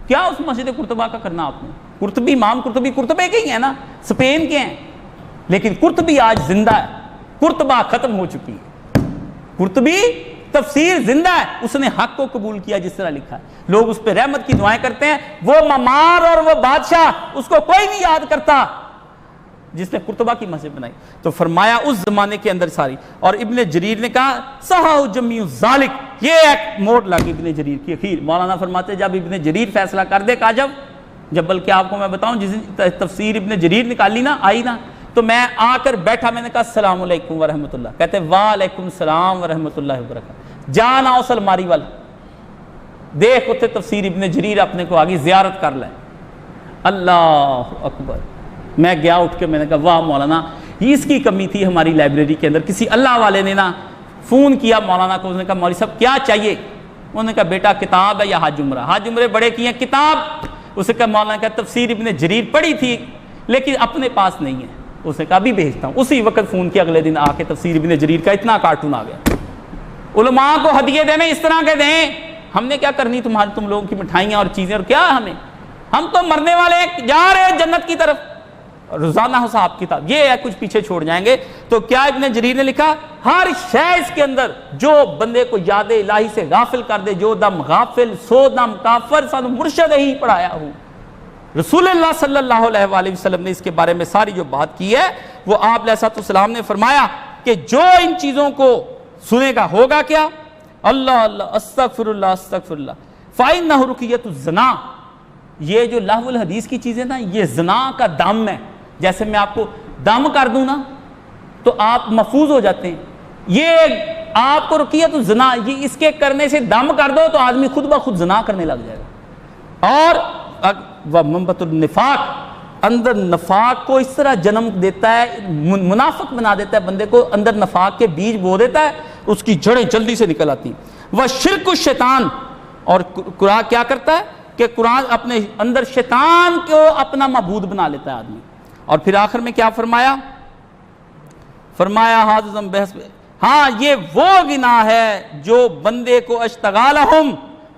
کیا اس مسجد قرطبہ کا کرنا آپ نے؟ قرطبی امام قرطبی قرطبے کے ہی ہیں نا، اسپین کے ہیں، لیکن قرطبی آج زندہ ہے، قرطبہ ختم ہو چکی ہے. قرطبی تفسیر زندہ ہے، اس نے حق کو قبول کیا جس طرح لکھا ہے. لوگ اس پہ رحمت کی دعائیں کرتے ہیں، وہ ممار اور وہ بادشاہ اس کو کوئی نہیں یاد کرتا جس نے قرطبہ کی مسجد بنائی. تو فرمایا اس زمانے کے اندر ساری. اور ابن جریر نے کہا صحاح جمیع ذالک، یہ ایک موڑ لگی ابن جریر کی. اخیر مولانا فرماتے جب ابن جریر فیصلہ کر دے کہا جب بلکہ آپ کو میں بتاؤں جس تفسیر ابن جریر نکالی نا آئی نا تو میں آ کر بیٹھا، میں نے کہا السلام علیکم ورحمۃ اللہ. کہتے وعلیکم السلام ورحمۃ اللہ وبرکاتہ. جان آؤ سلماری والا دیکھ اتنے تفسیر ابن جریر اپنے کو آگے زیارت کر لیں. اللہ اکبر. میں گیا اٹھ کے، میں نے کہا واہ مولانا، یہ اس کی کمی تھی ہماری لائبریری کے اندر. کسی اللہ والے نے نا فون کیا مولانا کو، اس نے کہا مولوی صاحب کیا چاہیے؟ انہوں نے کہا بیٹا کتاب ہے یا حج عمرہ؟ حج عمرے بڑے کیے ہیں، کتاب. اسے کہا مولانا نے کہا تفسیر ابن جریر پڑھی تھی لیکن اپنے پاس نہیں ہے. اس نے کہا ابھی بھیجتا ہوں. اسی وقت فون کیا، اگلے دن آ کے تفسیر ابن جریر کا اتنا کارٹون آ گیا. علماء کو ہدیے دینے اس طرح کے دیں. ہم نے کیا کرنی تم لوگوں کی مٹھائیاں اور چیزیں، اور کیا ہم تو مرنے والے جا رہے ہیں جنت کی طرف، روزانہ حساب کتاب یہ ہے، کچھ پیچھے چھوڑ جائیں گے. تو کیا ابن جریر نے لکھا ہر شے اس کے اندر جو بندے کو یاد الہی سے غافل کر دے، جو دم غافل سو دم کافر، سانو مرشد ہی پڑھایا ہو. رسول اللہ صلی اللہ علیہ وآلہ وسلم نے اس کے بارے میں ساری جو بات کی ہے وہ آپ علیہ السلام نے فرمایا کہ جو ان چیزوں کو سنے گا ہوگا کیا؟ اللہ اللہ استغفر اللہ استغفر اللہ. فَإِنَّهُ رُقِيَّةُ الزِّنَا، یہ جو لہو الحدیث کی چیزیں نا یہ زنا کا دم ہے. جیسے میں آپ کو دم کر دوں نا تو آپ محفوظ ہو جاتے ہیں. یہ آپ کو رقیت الزنا، یہ اس کے کرنے سے دم کر دو تو آدمی خود بخود زنا کرنے لگ جائے گا. اور ومنبت النفاق، اندر نفاق کو اس طرح جنم دیتا ہے، منافق بنا دیتا ہے بندے کو، اندر نفاق کے بیج بو دیتا ہے، اس کی جڑیں جلدی سے نکل آتی. وشرک الشیطان، اور قرآن کیا کرتا ہے کہ قرآن اپنے اندر شیطان کو اپنا معبود بنا لیتا ہے آدمی. اور پھر آخر میں کیا فرمایا حاضم بحث، ہاں یہ وہ گناہ ہے جو بندے کو اشتغالہم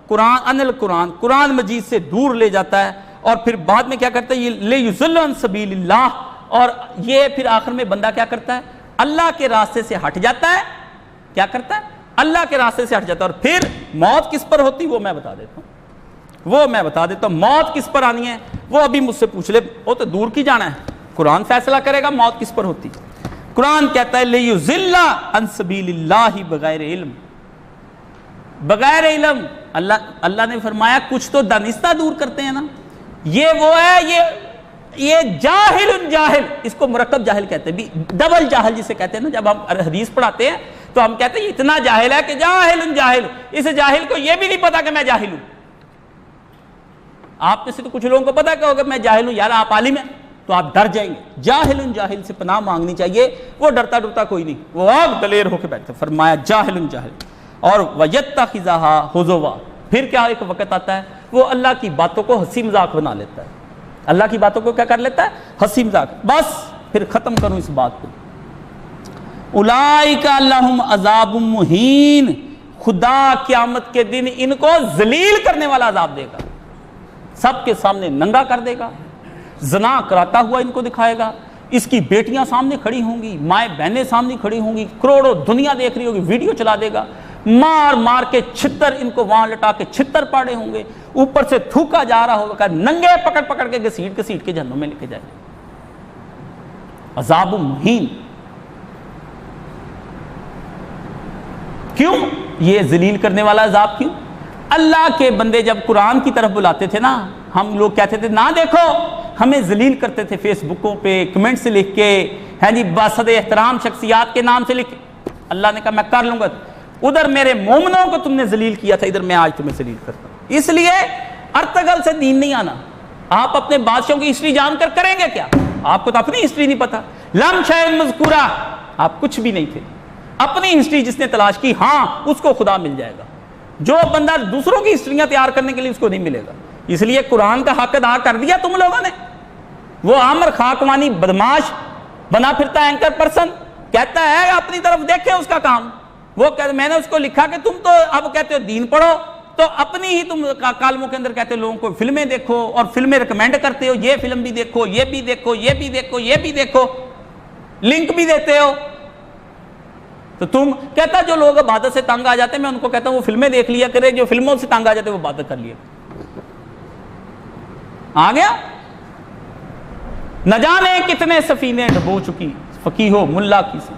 قرآن مجید سے دور لے جاتا ہے. اور پھر بعد میں کیا کرتا ہے یہ لیضل عن سبیل اللہ، اور یہ پھر آخر میں بندہ کیا کرتا ہے اللہ کے راستے سے ہٹ جاتا ہے. کیا کرتا ہے اللہ کے راستے سے ہٹ جاتا ہے. اور پھر موت کس پر ہوتی وہ میں بتا دیتا ہوں. موت کس پر آنی ہے وہ ابھی مجھ سے پوچھ لے، وہ تو دور کی جانا ہے، قرآن فیصلہ کرے گا موت کس پر ہوتی. قرآن کہتا ہے لیضل عن سبیل اللہ بغیر علم. بغیر علم اللہ نے فرمایا کچھ تو دانستہ دور کرتے ہیں نا، یہ وہ ہے یہ جاہل، اس کو مرکب جاہل کہتے ہیں، ڈبل جاہل جسے کہتے ہیں نا. جب ہم حدیث پڑھاتے ہیں تو ہم کہتے ہیں اتنا جاہل ہے کہ جاہل، اس جاہل کو یہ بھی نہیں پتا کہ میں جاہل ہوں. آپ میں سے تو کچھ لوگوں کو پتا کہ ہوگا میں جاہل ہوں، یار آپ عالم ہیں تو آپ ڈر جائیں گے. جاہل سے پناہ مانگنی چاہیے، وہ ڈرتا کوئی نہیں، وہ آپ دلیر ہو کے بیٹھتے. فرمایا جاہل. اور وَيَتَّخِذَهَا هُزُوًا، پھر کیا ایک وقت آتا ہے وہ اللہ کی باتوں کو ہنسی مذاق بنا لیتا ہے. اللہ کی باتوں کو کیا کر لیتا ہے ہنسی مذاق. بس پھر ختم کروں اس بات کو. اولئک لہم عذاب مہین، خدا قیامت کے دن ان کو ذلیل کرنے والا عذاب دے گا، سب کے سامنے ننگا کر دے گا، زنا کراتا ہوا ان کو دکھائے گا. اس کی بیٹیاں سامنے کھڑی ہوں گی، مائیں بہنیں سامنے کھڑی ہوں گی، کروڑوں دنیا دیکھ رہی ہوگی، ویڈیو چلا دے گا. مار مار کے چھتر ان کو وہاں لٹا کے چھتر پاڑے ہوں گے، اوپر سے تھوکا جا رہا ہوگا، ننگے پکڑ پکڑ کے گھسیٹ گھسیٹ کے جہنم میں لے کے جائیں گے۔ عذاب مہین۔ کیوں یہ ذلیل کرنے والا عذاب؟ کیوں؟ اللہ کے بندے جب قرآن کی طرف بلاتے تھے نا، ہم لوگ کہتے تھے نہ دیکھو، ہمیں ذلیل کرتے تھے فیس بکوں پہ کمنٹس لکھ کے، ہیں جی باسد احترام شخصیات کے نام سے لکھ کے۔ اللہ نے کہا میں کر لوں گا، ادھر میرے مومنوں کو تم نے ذلیل کیا تھا، ادھر میں آج تمہیں ذلیل کرتا ہوں۔ اس لیے ارتگل سے دین نہیں آنا۔ آپ اپنے بادشاہوں کی ہسٹری جان کر کریں گے کیا؟ آپ کو تو اپنی ہسٹری نہیں پتا، لم شیء مذکورہ، آپ کچھ بھی نہیں تھے۔ اپنی ہسٹری جس نے تلاش کی، ہاں اس کو خدا مل جائے گا، جو بندہ دوسروں کی ہسٹریاں تیار کرنے کے لیے اس کو نہیں ملے گا۔ اس لیے قرآن کا حق ادا کر دیا تم لوگوں نے۔ وہ عامر خاکوانی بدماش بنا پھرتا ہے اینکر پرسن، کہتا ہے اپنی طرف دیکھیں اس کا کام، وہ میں نے اس کو لکھا کہ تم تو اب کہتے ہو دین پڑھو، تو اپنی ہی تم کالموں کے اندر کہتے ہو لوگوں کو فلمیں دیکھو، اور فلمیں ریکمینڈ کرتے ہو، یہ فلم بھی دیکھو، یہ بھی دیکھو، یہ بھی دیکھو، یہ بھی دیکھو، لنک بھی دیتے ہو۔ تو تم کہتا جو لوگ عبادت سے تنگ آ جاتے ہیں، میں ان کو کہتا ہوں وہ فلمیں دیکھ لیا کرے، جو فلموں سے تنگ آ جاتے ہیں وہ عبادت کر لیا۔ آ گیا؟ نہ جانے کتنے سفینے ڈبو چکی فقیہو ملا کی سے،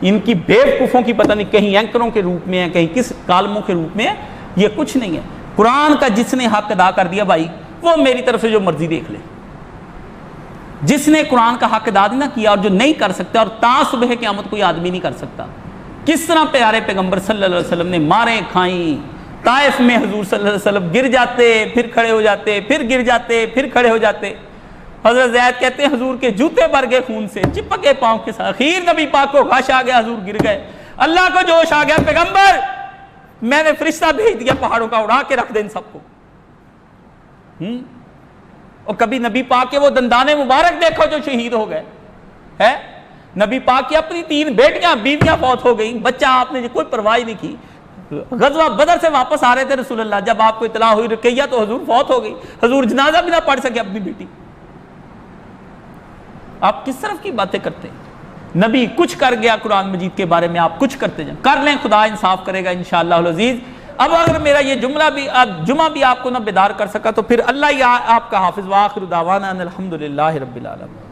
ان کی بیوقوفوں کی پتہ نہیں کہیں اینکروں کے روپ میں ہے، کہیں کس کالموں کے روپ میں ہے، یہ کچھ نہیں ہے۔ قرآن کا جس نے حق ادا کر دیا بھائی، وہ میری طرف سے جو مرضی دیکھ لے۔ جس نے قرآن کا حق ادا نہ کیا اور جو نہیں کر سکتا، اور تا صبح قیامت کوئی آدمی نہیں کر سکتا۔ کس طرح پیارے پیغمبر صلی اللہ علیہ وسلم نے ماریں کھائیں، طائف میں حضور صلی اللہ علیہ وسلم گر جاتے پھر کھڑے ہو جاتے، پھر گر جاتے پھر کھڑے ہو جاتے۔ حضرت زید کہتے ہیں حضور کے جوتے بھر گئے خون سے، چپکے پاؤں کے ساتھ، اخیر نبی پاک کو غش آ گیا، حضور گر گئے، اللہ کو جوش آ گیا، پیغمبر میں نے فرشتہ بھیج دیا پہاڑوں کا، اڑا کے رکھ دیں ان سب کو۔ اور کبھی نبی پاک کے وہ دندانے مبارک دیکھو جو شہید ہو گئے ہے۔ نبی پاک کی اپنی 3 بیٹیاں بیویاں فوت ہو گئیں، بچہ آپ نے کوئی پرواہ نہیں کی۔ غزوہ بدر سے واپس آ رہے تھے رسول اللہ، جب آپ کو اطلاع ہوئی رقیہ تو حضور فوت ہو گئی، حضور جنازہ بھی نہ پڑھ سکے اپنی بیٹی۔ آپ کس طرف کی باتیں کرتے ہیں؟ نبی کچھ کر گیا قرآن مجید کے بارے میں، آپ کچھ کرتے جائیں، کر لیں، خدا انصاف کرے گا انشاءاللہ العزیز۔ اب اگر میرا یہ جمعہ بھی آپ کو نہ بیدار کر سکا تو پھر اللہ ہی آپ کا حافظ، وآخر دعوانا ان الحمدللہ رب العالمین۔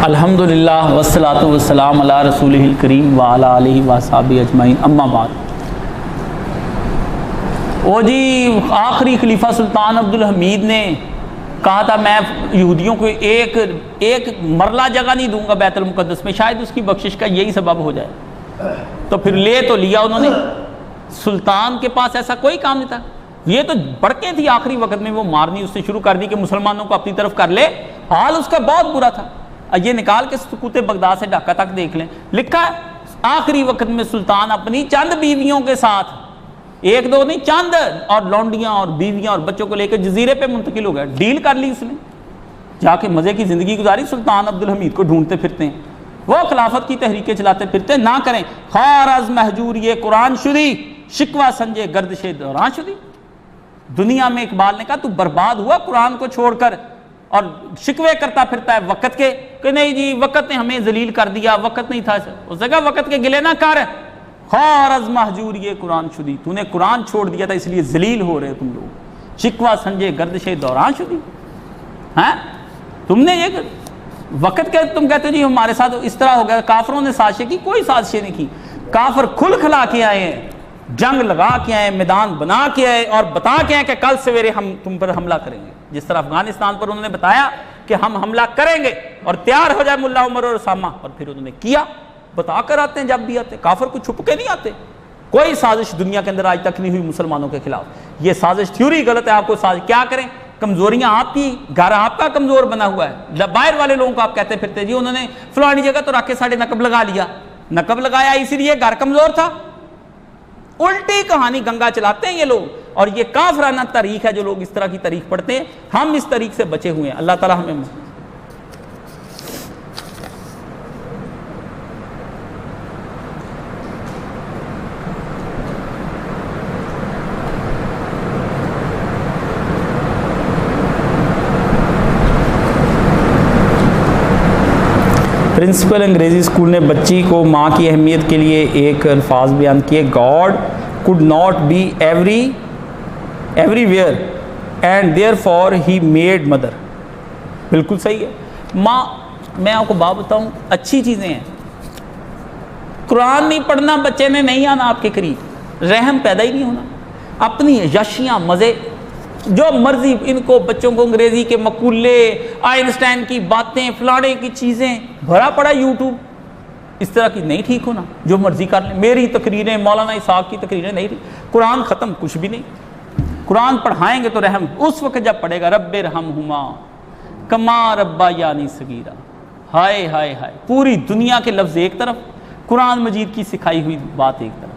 الحمدللہ والصلاۃ والسلام علی رسولہ الکریم وعلی آلہ وصحبہ اجمعین، اما بعد۔ وہ جی آخری خلیفہ سلطان عبدالحمید نے کہا تھا میں یہودیوں کو ایک مرلہ جگہ نہیں دوں گا بیت المقدس میں، شاید اس کی بخشش کا یہی سبب ہو جائے۔ تو پھر لے تو لیا انہوں نے، سلطان کے پاس ایسا کوئی کام نہیں تھا، یہ تو بڑکیں تھی آخری وقت میں وہ مارنی اس سے شروع کر دی کہ مسلمانوں کو اپنی طرف کر لے، حال اس کا بہت برا تھا۔ یہ نکال کے سقوط بغداد سے ڈھاکہ تک دیکھ لیں، لکھا ہے آخری وقت میں سلطان اپنی چند بیویوں کے ساتھ، 1-2 نہیں چند، اور لونڈیاں اور بیویاں اور بچوں کو لے کے جزیرے پہ منتقل ہو گیا، ڈیل کر لی اس نے، جا کے مزے کی زندگی گزاری۔ سلطان عبدالحمید کو ڈھونڈتے پھرتے ہیں، وہ خلافت کی تحریکیں چلاتے پھرتے ہیں، نہ کریں، خار از مہجور یہ قرآن شدی، شکوہ سنجے گردش دوران شدی۔ دنیا میں اقبال نے کہا تو برباد ہوا قرآن کو چھوڑ کر، اور شکوے کرتا پھرتا ہے وقت کے کہ نہیں جی وقت نے ہمیں ذلیل کر دیا، وقت نہیں تھا، اس جگہ وقت کے گلے نہ کر، خار از مہجور یہ قرآن شدی، تو نے قرآن چھوڑ دیا تھا اس لیے ذلیل ہو رہے تم لوگ، شکوہ سنجے گردش دوران شدی۔ ہاں تم نے یہ وقت کے تم کہتے جی ہمارے ساتھ اس طرح ہو گیا، کافروں نے سازشیں کی، کوئی سازشیں نہیں کی، کافر کھل کھلا کے آئے ہیں، جنگ لگا کے آئے، میدان بنا کے آئے، اور بتا کے آئے کہ کل سویرے ہم تم پر حملہ کریں گے، جس طرح افغانستان پر انہوں نے بتایا کہ ہم حملہ کریں گے اور تیار ہو جائے ملا عمر اور اسامہ، اور پھر انہوں نے کیا، بتا کر آتے ہیں جب بھی آتے، کافر کو چھپ کے نہیں آتے۔ کوئی سازش دنیا کے اندر آج تک نہیں ہوئی مسلمانوں کے خلاف، یہ سازش تھیوری غلط ہے، آپ کو سازش کیا کریں، کمزوریاں آپ کی، گھر آپ کا کمزور بنا ہوا ہے، باہر والے لوگوں کو آپ کہتے پھرتے جی انہوں نے فلانی جگہ تو رکھ کے ساڑھے نقب لگا لیا، نقب لگایا اسی لیے گھر کمزور تھا۔ الٹی کہانی گنگا چلاتے ہیں یہ لوگ، اور یہ کافرانہ تاریخ ہے جو لوگ اس طرح کی تاریخ پڑھتے ہیں، ہم اس تاریخ سے بچے ہوئے ہیں، اللہ تعالیٰ ہمیں پرنسپل انگریزی اسکول نے بچی کو ماں کی اہمیت کے لیے ایک الفاظ بیان کیے، God could not be everywhere and therefore he made mother. بالکل صحیح ہے. ماں، میں آپ کو بات بتاؤں، اچھی چیزیں ہیں. قرآن نہیں پڑھنا، بچے نے نہیں آنا آپ کے قریب، رحم پیدا ہی نہیں ہونا. اپنی یشیاں، مزے، جو مرضی ان کو، بچوں کو انگریزی کے مقولے، آئنسٹائن کی باتیں، فلانے کی چیزیں، بھرا پڑا یوٹیوب. اس طرح کی نہیں ٹھیک ہونا، جو مرضی کر لیں. میری تقریریں، مولانا اسحاق کی تقریریں نہیں ٹھیک. قرآن ختم، کچھ بھی نہیں. قرآن پڑھائیں گے تو رحم اس وقت جب پڑھے گا، رب ارحمہما کما ربیانی صغیرا. ہائے ہائے ہائے، پوری دنیا کے لفظ ایک طرف، قرآن مجید کی سکھائی ہوئی بات ایک طرف.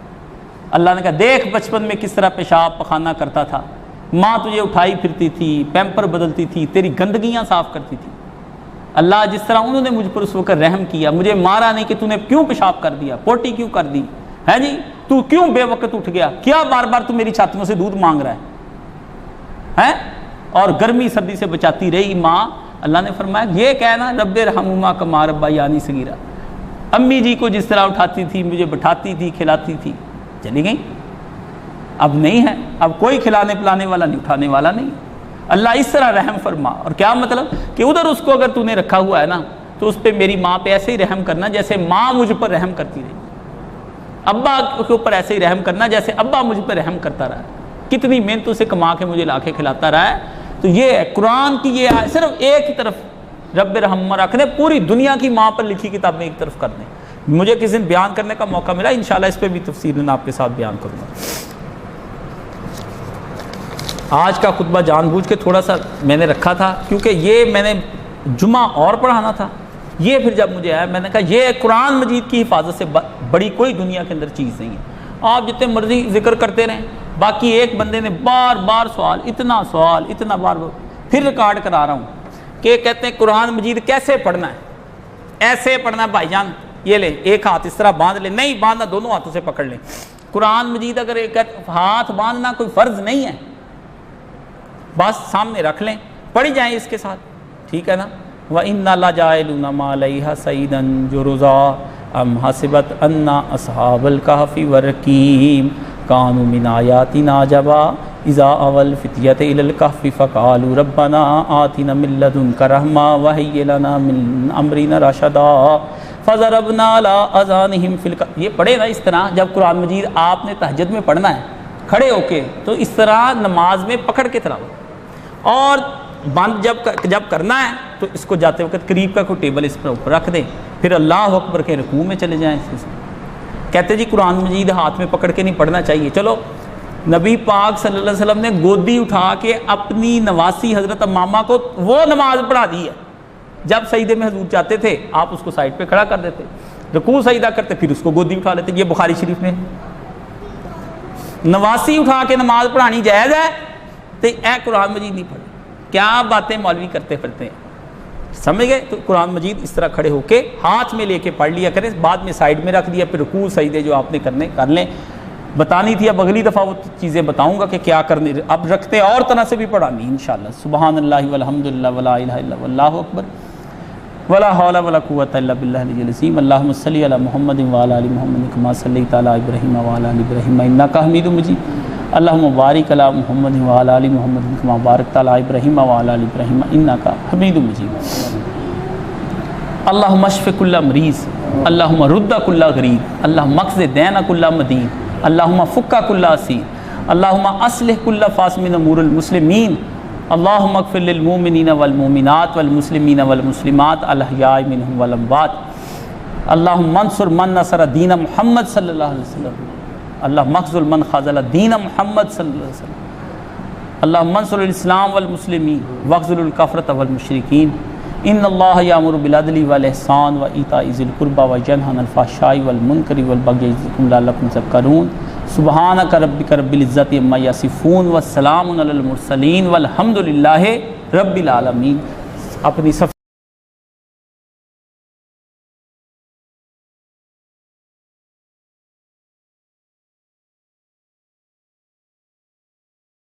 اللہ نے کہا دیکھ بچپن میں کس طرح پیشاب پخانہ کرتا تھا، ماں تجھے اٹھائی پھرتی تھی، پیمپر بدلتی تھی، تیری گندگیاں صاف کرتی تھی. اللہ جس طرح انہوں نے مجھ پر اس وقت رحم کیا، مجھے مارا نہیں کہ تو نے کیوں پیشاب کر دیا، پوٹی کیوں کر دی ہے جی، تو کیوں بے وقت اٹھ گیا، کیا بار بار تو میری چھاتیوں سے دودھ مانگ رہا ہے، اور گرمی سردی سے بچاتی رہی ماں. اللہ نے فرمایا یہ کہنا رب ارحمہما کما ربیانی صغیرا. امی جی کو جس طرح اٹھاتی تھی، مجھے بٹھاتی تھی، کھلاتی تھی، چلی گئی. اب نہیں ہے، اب کوئی کھلانے پلانے والا نہیں، اٹھانے والا نہیں. اللہ اس طرح رحم فرما. اور کیا مطلب کہ ادھر اس کو اگر تو نے رکھا ہوا ہے نا، تو اس پہ میری ماں پہ ایسے ہی رحم کرنا جیسے ماں مجھ پر رحم کرتی رہی. ابا کے اوپر ایسے ہی رحم کرنا جیسے ابا مجھ پر رحم کرتا رہا، کتنی محنتوں سے کما کے مجھے لا کے کھلاتا رہا ہے. تو یہ ہے قرآن کی، یہ صرف ایک ہی طرف رب ارحمہما رکھ دیں، پوری دنیا کی ماں پر لکھی کتاب میں ایک طرف کر دیں. مجھے کسی دن بیان کرنے کا موقع ملا، انشاءاللہ اس پہ بھی تفصیلاً آپ کے ساتھ بیان کروں گا. آج کا خطبہ جان بوجھ کے تھوڑا سا میں نے رکھا تھا، کیونکہ یہ میں نے جمعہ اور پڑھانا تھا. یہ پھر جب مجھے آیا، میں نے کہا یہ قرآن مجید کی حفاظت سے بڑی کوئی دنیا کے اندر چیز نہیں ہے. آپ جتنے مرضی ذکر کرتے رہیں، باقی ایک بندے نے بار بار سوال، اتنا بار پھر ریکارڈ کرا رہا ہوں کہ کہتے ہیں قرآن مجید کیسے پڑھنا ہے. ایسے پڑھنا ہے بھائی جان، یہ لیں ایک ہاتھ اس طرح باندھ لیں، نہیں باندھنا دونوں ہاتھوں سے پکڑ لیں. قرآن مجید اگر ایک ہاتھ باندھنا کوئی فرض نہیں ہے، بس سامنے رکھ لیں، پڑھی جائیں اس کے ساتھ، ٹھیک ہے نا. وَإِنَّا لَجَاعِلُونَ مَا عَلَيْهَا صَعِيدًا جُرُزًا أَمْ حَسِبَتْ أَنَّ أَصْحَابَ الْكَهْفِ وَالرَّقِيمِ كَانُوا مِنْ آيَاتِنَا عَجَبًا إِذَا أَوَى الْفِتْيَةُ إِلَى الْكَهْفِ فَقَالُوا رَبَّنَا آتِنَا مِن لَّدُنكَ رَحْمَةً وَهَيِّئْ لَنَا مِنْ أَمْرِنَا رَشَدًا فَضَرَبْنَا عَلَىٰ آذَانِهِمْ فِي الْكَهْفِ. یہ پڑھے نا اس طرح، جب قرآن مجید آپ نے تہجد میں پڑھنا ہے کھڑے ہو کے، تو اس طرح نماز میں پکڑ کے تلاوت، اور بند جب کرنا ہے تو اس کو جاتے وقت قریب کا کوئی ٹیبل اس پر اوپر رکھ دیں، پھر اللہ اکبر کے رکوع میں چلے جائیں. کہتے جی قرآن مجید ہاتھ میں پکڑ کے نہیں پڑھنا چاہیے. چلو نبی پاک صلی اللہ علیہ وسلم نے گودی اٹھا کے اپنی نواسی حضرت امامہ کو وہ نماز پڑھا دی ہے. جب سجدے میں حضور چاہتے تھے آپ اس کو سائڈ پہ کھڑا کر دیتے، رکوع سجدہ کرتے، پھر اس کو گودی اٹھا لیتے. یہ بخاری شریف میں نواسی اٹھا کے نماز پڑھانی جائز ہے، تو اے قرآن مجید نہیں پڑھے. کیا باتیں مولوی کرتے پھرتے ہیں، سمجھ گئے. تو قرآن مجید اس طرح کھڑے ہو کے ہاتھ میں لے کے پڑھ لیا کریں، بعد میں سائڈ میں رکھ دیا، پھر رکوع سجدے جو آپ نے کرنے کر لیں. بتانی تھی، اب اگلی دفعہ وہ چیزیں بتاؤں گا کہ کیا کرنے. اب رکھتے اور طرح سے بھی پڑھانی انشاءاللہ. سبحان اللہ والحمد للہ ولا الہ الا اللہ اکبر ولا حول ولا قوۃ الا باللہ العلی العظیم. اللہم صلی علی محمد وعلی آل محمد کما صلیت علی ابراہیم وعلی آل ابراہیم انک حمید مجید. اللہم بارک علی محمد وعلی آل محمد کما بارکت علی ابراہیم وعلی آل ابراہیم انک حمید مجید. اللہم اشف کل مریض، اللہم رد کل غریب، اللہم اقض دین کل مدین، اللہم فک کل اسیر، اللہم اصلح کل فاسد امور المسلمین، اللہم اغفر للمؤمنین والمؤمنات والمسلمین والمسلمات الاحیاء منہم والاموات. اللہم انصر من نصر دین محمد صلی اللہ علیہ وسلم، اللہم اخذل من خذل دین محمد صلی اللہ علیہ وسلم. اللہم انصر الاسلام والمسلمین واخذل الکفرۃ والمشرکین. ان اللہ یامر بالعدل والاحسان وایتاء ذی القربى وینہی عن الفحشاء والمنکر والبغی یعظکم لعلکم تذکرون. سبحانک ربک رب العزۃ عما یصفون والسلام علی المرسلین والحمد للہ رب العالمین. اپنی صف